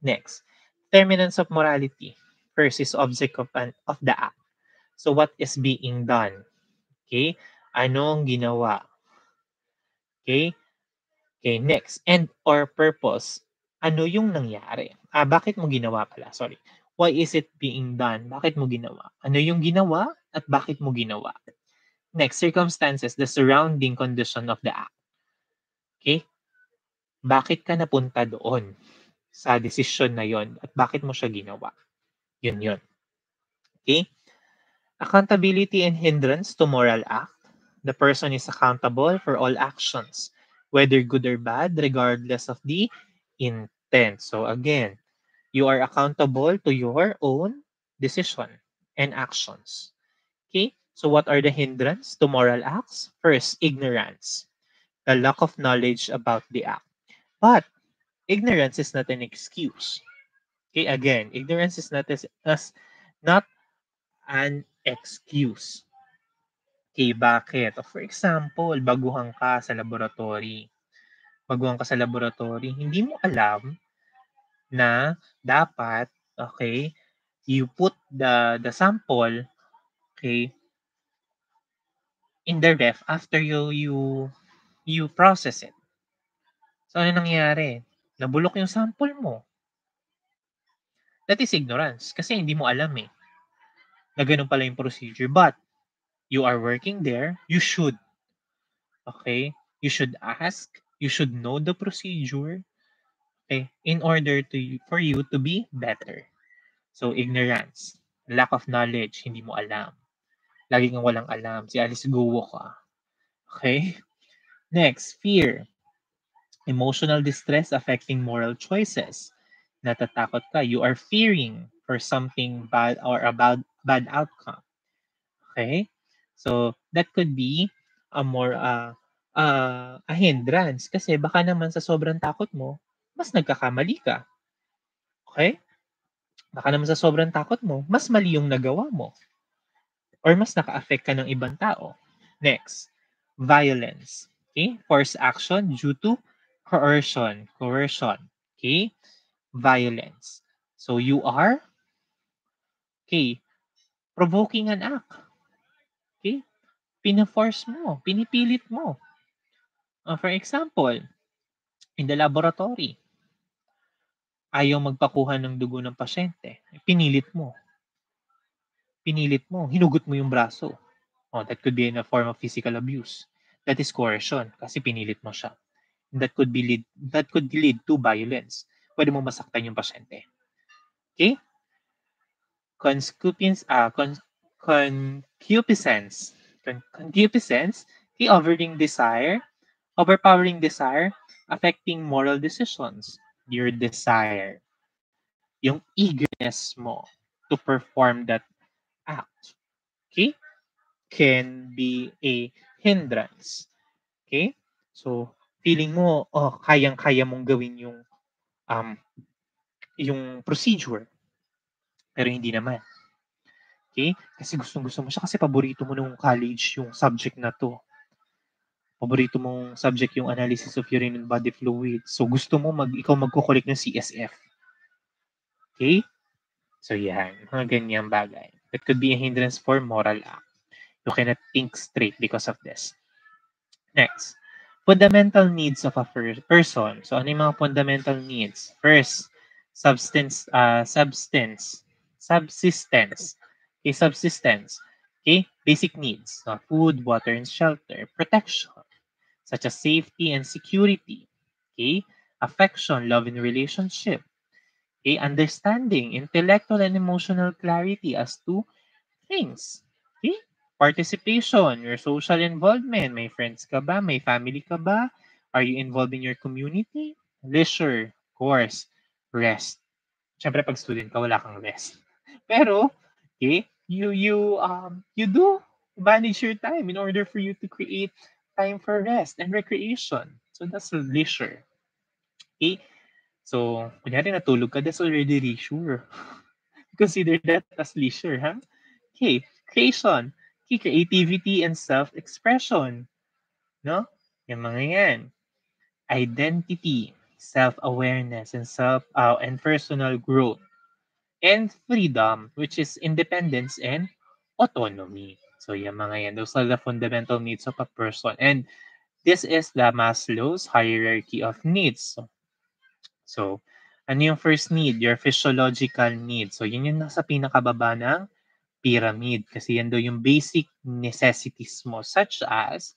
Speaker 1: Next, determinants of morality. First is object of the act. So what is being done? Okay? Anong ginawa? Okay? Okay, next. End or purpose. Ano yung nangyari? Bakit mo ginawa pala? Sorry. Why is it being done? Bakit mo ginawa? Ano yung ginawa at bakit mo ginawa? Next, circumstances, the surrounding condition of the act. Okay? Bakit ka napunta doon sa desisyon na yon at bakit mo siya ginawa? Yun yun. Okay? Accountability and hindrance to moral act. The person is accountable for all actions, whether good or bad, regardless of the intent. So again, you are accountable to your own decision and actions. Okay? So what are the hindrance to moral acts? First, ignorance, the lack of knowledge about the act. But ignorance is not an excuse. Okay, again, ignorance is not an excuse. Okay, bakit? For example, baguhan ka sa laboratory. Baguhan ka sa laboratory, hindi mo alam na dapat, okay, you put the sample, okay, in the ref after you process it. So, ano nangyari? Nabulok yung sample mo. That is ignorance. Kasi hindi mo alam na ganun pala yung procedure. But, you are working there, you should. Okay? You should ask. You should know the procedure. Okay? In order for you to be better. So, ignorance, lack of knowledge, hindi mo alam. Lagi kang walang alam. Si Alice Guo ka. Okay? Next, fear. Emotional distress affecting moral choices. Natatakot ka. You are fearing for something bad or about bad outcome. Okay? So, that could be a more a hindrance kasi baka naman sa sobrang takot mo, mas nagkakamali ka. Okay? Baka naman sa sobrang takot mo, mas mali yung nagawa mo or mas naka-affect ka ng ibang tao. Next, violence. Okay? Forced action due to coercion. Coercion. Okay? Violence. So you are, okay, provoking an act. Okay? Pina-force mo, pinipilit mo. For example, in the laboratory, ayaw magpakuha ng dugo ng pasyente. Pinilit mo. Pinilit mo. Hinugot mo yung braso. Oh, that could be in a form of physical abuse. That is coercion kasi pinilit mo siya. That could lead to violence. Pwede mo masaktan yung pasyente. Okay? Concupiscence, concupiscence. Concupiscence, the overpowering desire, affecting moral decisions. Your desire, yung eagerness mo to perform that act. Okay? Can be a hindrance. Okay? So, feeling mo, oh, kayang-kaya mong gawin um, yung procedure. Pero hindi naman. Okay? Kasi gustong-gusto mo siya kasi paborito mo nung college yung subject na to. Paborito mong subject yung analysis of urine and body fluid. So, gusto mo ikaw magkukulik ng CSF. Okay? So, yan. Mga ganyang bagay. That could be a hindrance for moral act. You cannot think straight because of this. Next, fundamental needs of a person. So, ano yung mga fundamental needs? First, subsistence. Okay, subsistence. Okay, basic needs. So, food, water, and shelter. Protection, such as safety and security. Okay, affection, love, and relationship. Okay, understanding, intellectual and emotional clarity as to things. Okay? Participation, your social involvement. May friends ka ba? May family ka ba? Are you involved in your community? Leisure, course, rest. Siyempre, pag student ka, wala kang rest. Pero, okay, you do manage your time in order for you to create time for rest and recreation. So that's leisure. Okay? So, kunyari natulog ka, that's already leisure. Consider that as leisure, huh? Okay, creation. Okay, creativity and self-expression. No? Yung mga yan. Identity, self-awareness, and personal growth. And freedom, which is independence and autonomy. So, yung mga yan. Those are the fundamental needs of a person. And this is the Maslow's hierarchy of needs. So, ano yung first need? Your physiological need. So, yun yung nasa pinakababa ng pyramid kasi yan daw yung basic necessities mo such as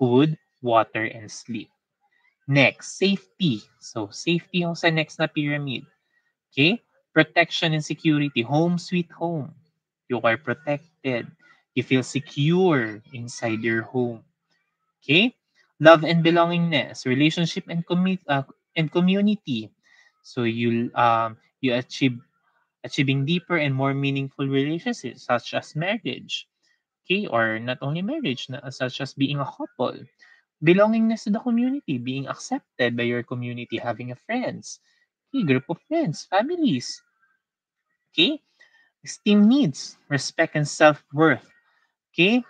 Speaker 1: food, water, and sleep. Next, safety. So, safety yung sa next na pyramid. Okay? Protection and security. Home sweet home. You are protected. You feel secure inside your home. Okay? Love and belongingness. Relationship and community. So, you achieving deeper and more meaningful relationships such as marriage, okay, or not only marriage, such as being a couple, belongingness to the community, being accepted by your community, having a friends, okay, group of friends, families, okay, esteem needs, respect and self-worth, okay,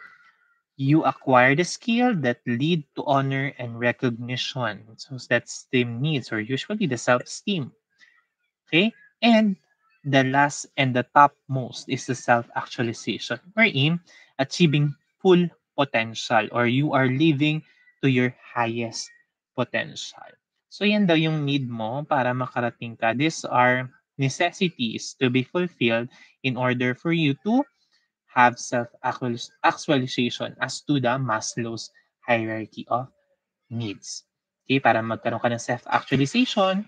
Speaker 1: you acquire the skill that lead to honor and recognition. So that's esteem needs or usually the self-esteem. Okay? And the last and the topmost is the self-actualization, wherein achieving full potential or you are living to your highest potential. So yan daw yung need mo para makarating ka. These are necessities to be fulfilled in order for you to have self-actualization as to the Maslow's hierarchy of needs. Okay, para magkaroon ka ng self-actualization,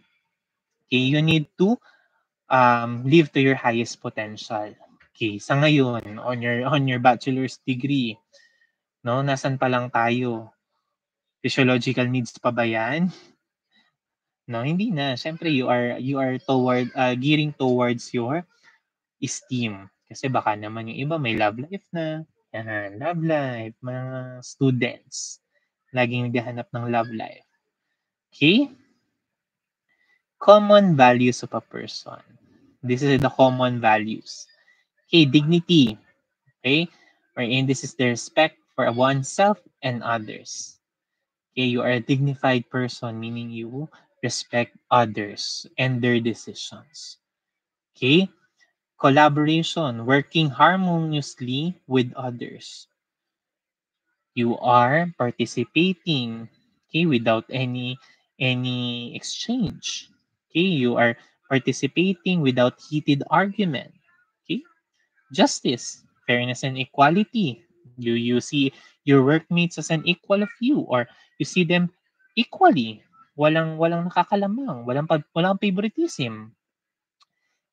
Speaker 1: Okay, you need to live to your highest potential. Okay, sa ngayon, on your bachelor's degree, no, nasan pa lang tayo? Physiological needs pa ba yan? No, hindi na. Siyempre, you are gearing towards your esteem. Kasi baka naman yung iba may love life na. Yan, love life, mga students. Laging naghahanap ng love life. Okay? Common values of a person. This is the common values. Okay, dignity. Okay? Wherein this is the respect for oneself and others. Okay, you are a dignified person, meaning you respect others and their decisions. Okay? Collaboration, working harmoniously with others. You are participating, okay, without any exchange. Okay, you are participating without heated argument. Okay? Justice, fairness and equality. You see your workmates as an equal of you, or you see them equally. Walang nakakalamang, walang favoritism.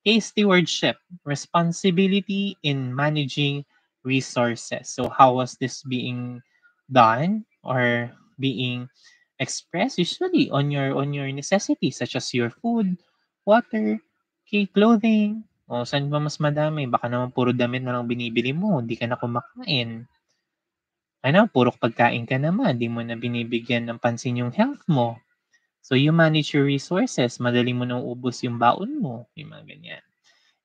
Speaker 1: Okay, stewardship, responsibility in managing resources. So how was this being done or being expressed? Usually on your necessities such as your food, water, okay, clothing. O saan ba mas madami? Baka naman puro damit na lang binibili mo, hindi ka na kumakain. Ano, puro pagkain ka naman, di mo na binibigyan ng pansin yung health mo. So you manage your resources, madali mo nang ubos yung baon mo, yung mga ganyan.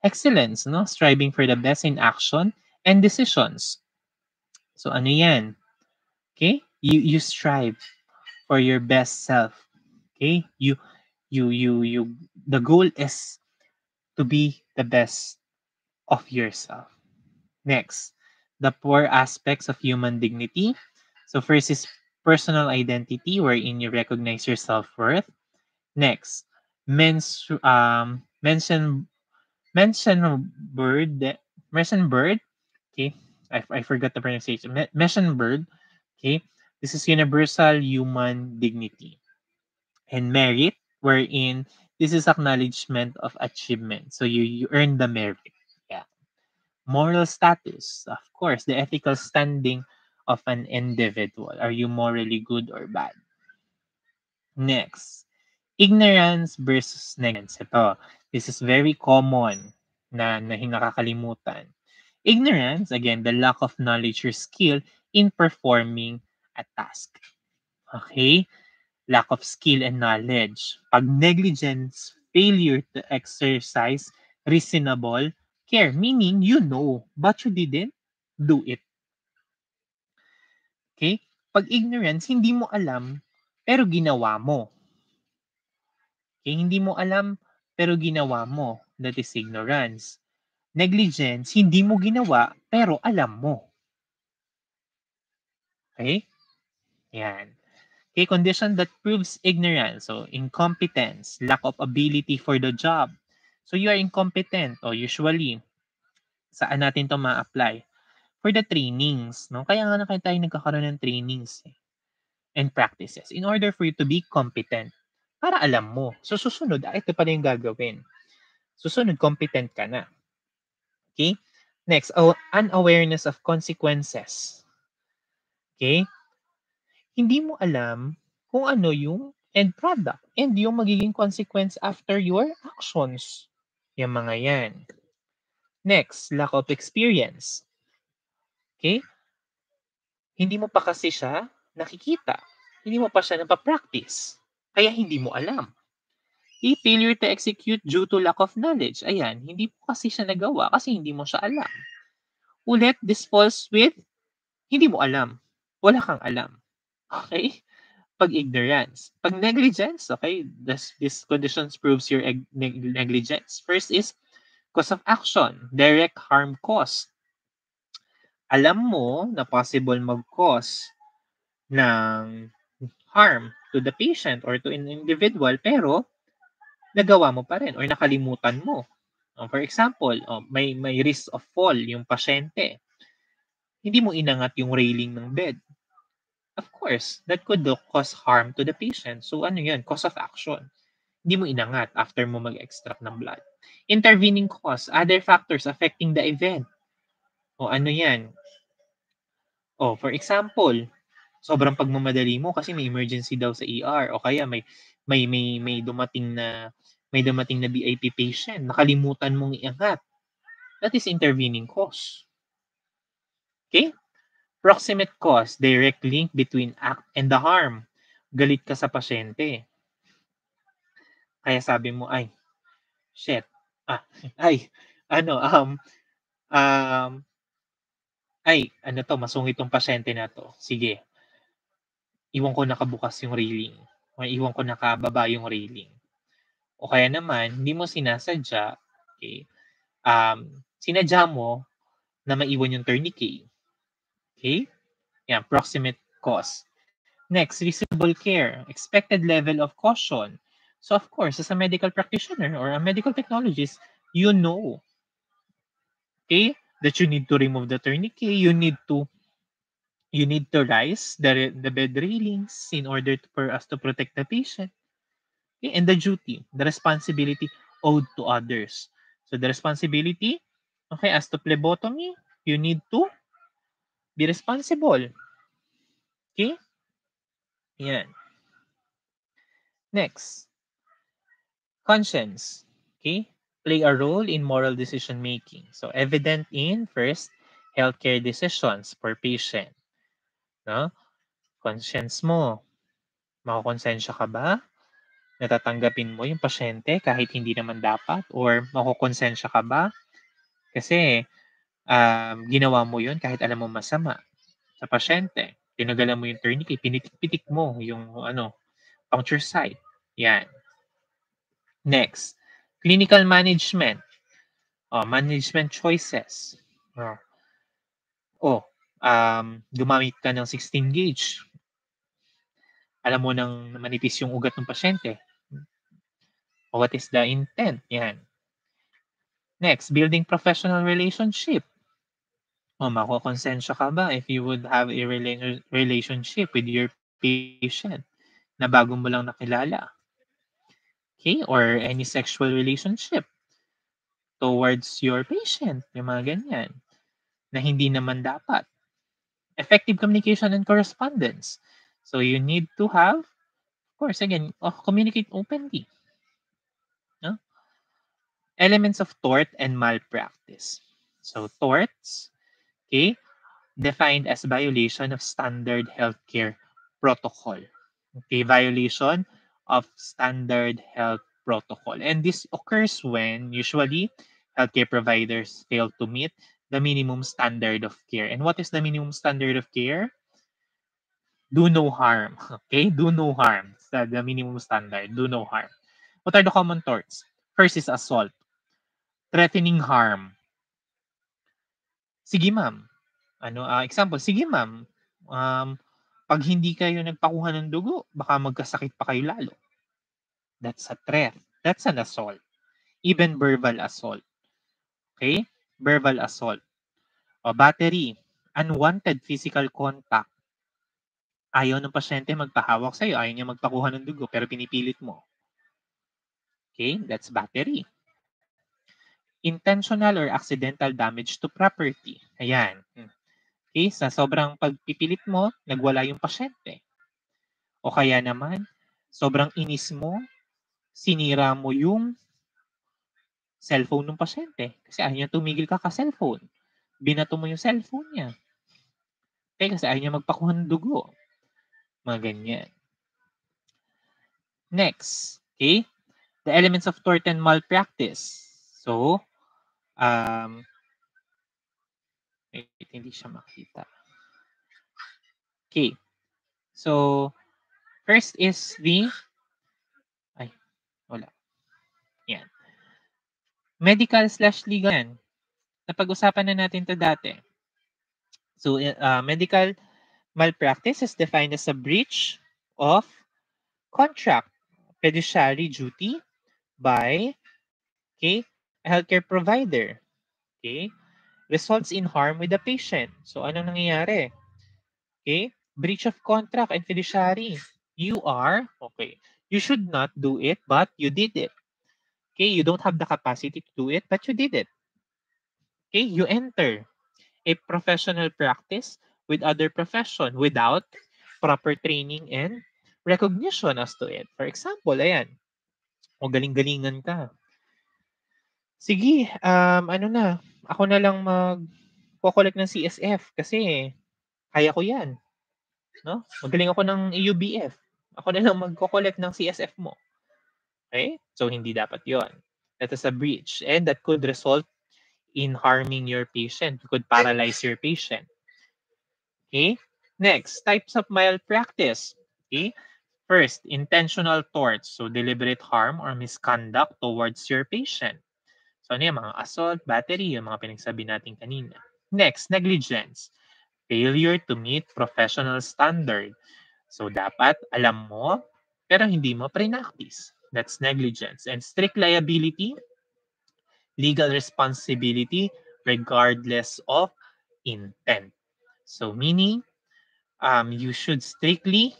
Speaker 1: Excellence, no? Striving for the best in action and decisions. So ano yan? Okay? You strive for your best self. Okay? You the goal is to be the best of yourself. Next, the four aspects of human dignity. So first is personal identity wherein you recognize your self-worth. Next, mention bird mention bird. Okay, I forgot the pronunciation. Mention bird. Okay, this is universal human dignity and merit, wherein this is acknowledgement of achievement. So you earn the merit. Yeah. Moral status, of course, the ethical standing of an individual. Are you morally good or bad? Next, ignorance versus negligence. Ito, this is very common na nakakalimutan. Ignorance, again, the lack of knowledge or skill in performing a task. Okay? Lack of skill and knowledge. Pag negligence, failure to exercise reasonable care, meaning you know, but you didn't do it. Okay? Pag ignorance, hindi mo alam, pero ginawa mo. Okay? Hindi mo alam, pero ginawa mo. That is ignorance. Negligence, hindi mo ginawa, pero alam mo. Okay? Yan. Okay, condition that proves ignorance. So, incompetence, lack of ability for the job. So, you are incompetent. O usually, saan natin to ma-apply? For the trainings. No? Kaya nga na kaya tayo nagkakaroon ng trainings and practices in order for you to be competent. Para alam mo. So, susunod, ito pala yung gagawin. Susunod, competent ka na. Okay? Next, unawareness of consequences. Okay? Hindi mo alam kung ano yung end product and yung magiging consequence after your actions. Yung mga yan. Next, lack of experience. Okay? Hindi mo pa kasi siya nakikita. Hindi mo pa siya napapractice. Kaya hindi mo alam. Okay? Failure to execute due to lack of knowledge. Ayan, hindi po kasi siya nagawa kasi hindi mo siya alam. Ulit, this falls with hindi mo alam. Wala kang alam. Okay? Pag ignorance. Pag negligence, okay, this conditions proves your negligence. First is cause of action, direct harm cause. Alam mo na possible mag-cause ng harm to the patient or to an individual, pero nagawa mo pa rin or nakalimutan mo. For example, may risk of fall yung pasyente. Hindi mo inangat yung railing ng bed. Of course, that could cause harm to the patient. So ano yan? Cause of action. Hindi mo inangat after mo mag-extract ng blood. Intervening cause, other factors affecting the event. O ano yan? O, for example, sobrang pagmamadali mo kasi may emergency daw sa ER o kaya may dumating na VIP patient, nakalimutan mong iangat. That is intervening cause. Okay? Proximate cause, direct link between act and the harm. Galit ka sa pasyente. Kaya sabi mo, ay, shit. Ay, ano, um, ay, ano to, masungit tong pasyente na to. Sige, iwan ko nakabukas yung railing. O iwan ko nakababa yung railing. O kaya naman, hindi mo sinasadya, okay, sinadya mo na maiwan yung tourniquet. Okay? Yan, proximate cause. Next, reasonable care, expected level of caution. So of course, as a medical practitioner or a medical technologist, you know, okay, that you need to remove the tourniquet, you need to rise the bed railings in order for us to protect the patient. Okay? And the duty, the responsibility owed to others. So the responsibility, okay, as to phlebotomy, you need to be responsible. Okay? Yan. Next, conscience. Okay? Play a role in moral decision making. So evident in first, healthcare decisions for patient. No? Conscience mo. Makakonsensya ka ba? Natatanggapin mo yung pasyente kahit hindi naman dapat? Or makukonsensya ka ba? Kasi ginawa mo yun kahit alam mo masama sa pasyente. Tinagalan mo yung tourniquet, pinitik-pitik mo yung puncture site. Yan. Next, clinical management. Management choices. Gumamit ka ng 16 gauge. Alam mo nang manipis yung ugat ng pasyente. What is the intent? Yan. Next, building professional relationship. Makukonsensya ka ba if you would have a relationship with your patient na bago mo lang nakilala? Okay? Or any sexual relationship towards your patient. Yung mga ganyan. Na hindi naman dapat. Effective communication and correspondence. So you need to have, of course, again, communicate openly. No? Elements of tort and malpractice. So torts, okay, defined as violation of standard healthcare protocol. Okay, violation of standard health protocol. And this occurs when usually healthcare providers fail to meet the minimum standard of care. And what is the minimum standard of care? Do no harm. Okay? Do no harm. The minimum standard. Do no harm. What are the common torts? First is assault. Threatening harm. Sige ma'am. Example, sige ma'am. Pag hindi kayo nagpakuha ng dugo, baka magkasakit pa kayo lalo. That's a threat. That's an assault. Even verbal assault. Okay? Verbal assault. Battery. Unwanted physical contact. Ayaw ng pasyente magpahawak sa'yo. Ayaw niya magpakuha ng dugo pero pinipilit mo. Okay? That's battery. Intentional or accidental damage to property. Ayan. Okay? Sa sobrang pagpipilit mo, nagwala yung pasyente. O kaya naman, sobrang inis mo, sinira mo yung cellphone ng pasyente. Kasi ayaw niya tumigil ka ka-cellphone. Binato mo yung cellphone niya. Okay? Kasi ayaw niya magpakuha ng dugo. Mga ganyan. Next. Okay? The elements of tort and malpractice. So, hindi siya makita. Okay. So, first is the, wala. Yan. Medical/legal yan. Napag-usapan na natin to dati. So, medical malpractice is defined as a breach of contract, fiduciary duty by, okay, a healthcare provider. Okay? Results in harm with the patient. So, ano nangyayari? Okay? Breach of contract and fiduciary. You are You should not do it, but you did it. Okay, you don't have the capacity to do it, but you did it. Okay, you enter a professional practice with other profession without proper training and recognition as to it. For example, ayan, o galing-galingan ka. Sige, ano na, ako na lang mag-collect ng CSF kasi kaya ko yan. No? Magaling ako ng AUBF. Ako na lang magko-collect ng CSF mo. Okay? So, hindi dapat yon. That is a breach. And that could result in harming your patient. You could paralyze your patient. Okay? Next, types of malpractice. Okay? First, intentional torts. So, deliberate harm or misconduct towards your patient. So, ano yung mga assault, battery, yung mga pinagsabi natin kanina. Next, negligence. Failure to meet professional standard. So, dapat alam mo, pero hindi mo pre-practice. That's negligence. And strict liability, legal responsibility regardless of intent. So, meaning, you should strictly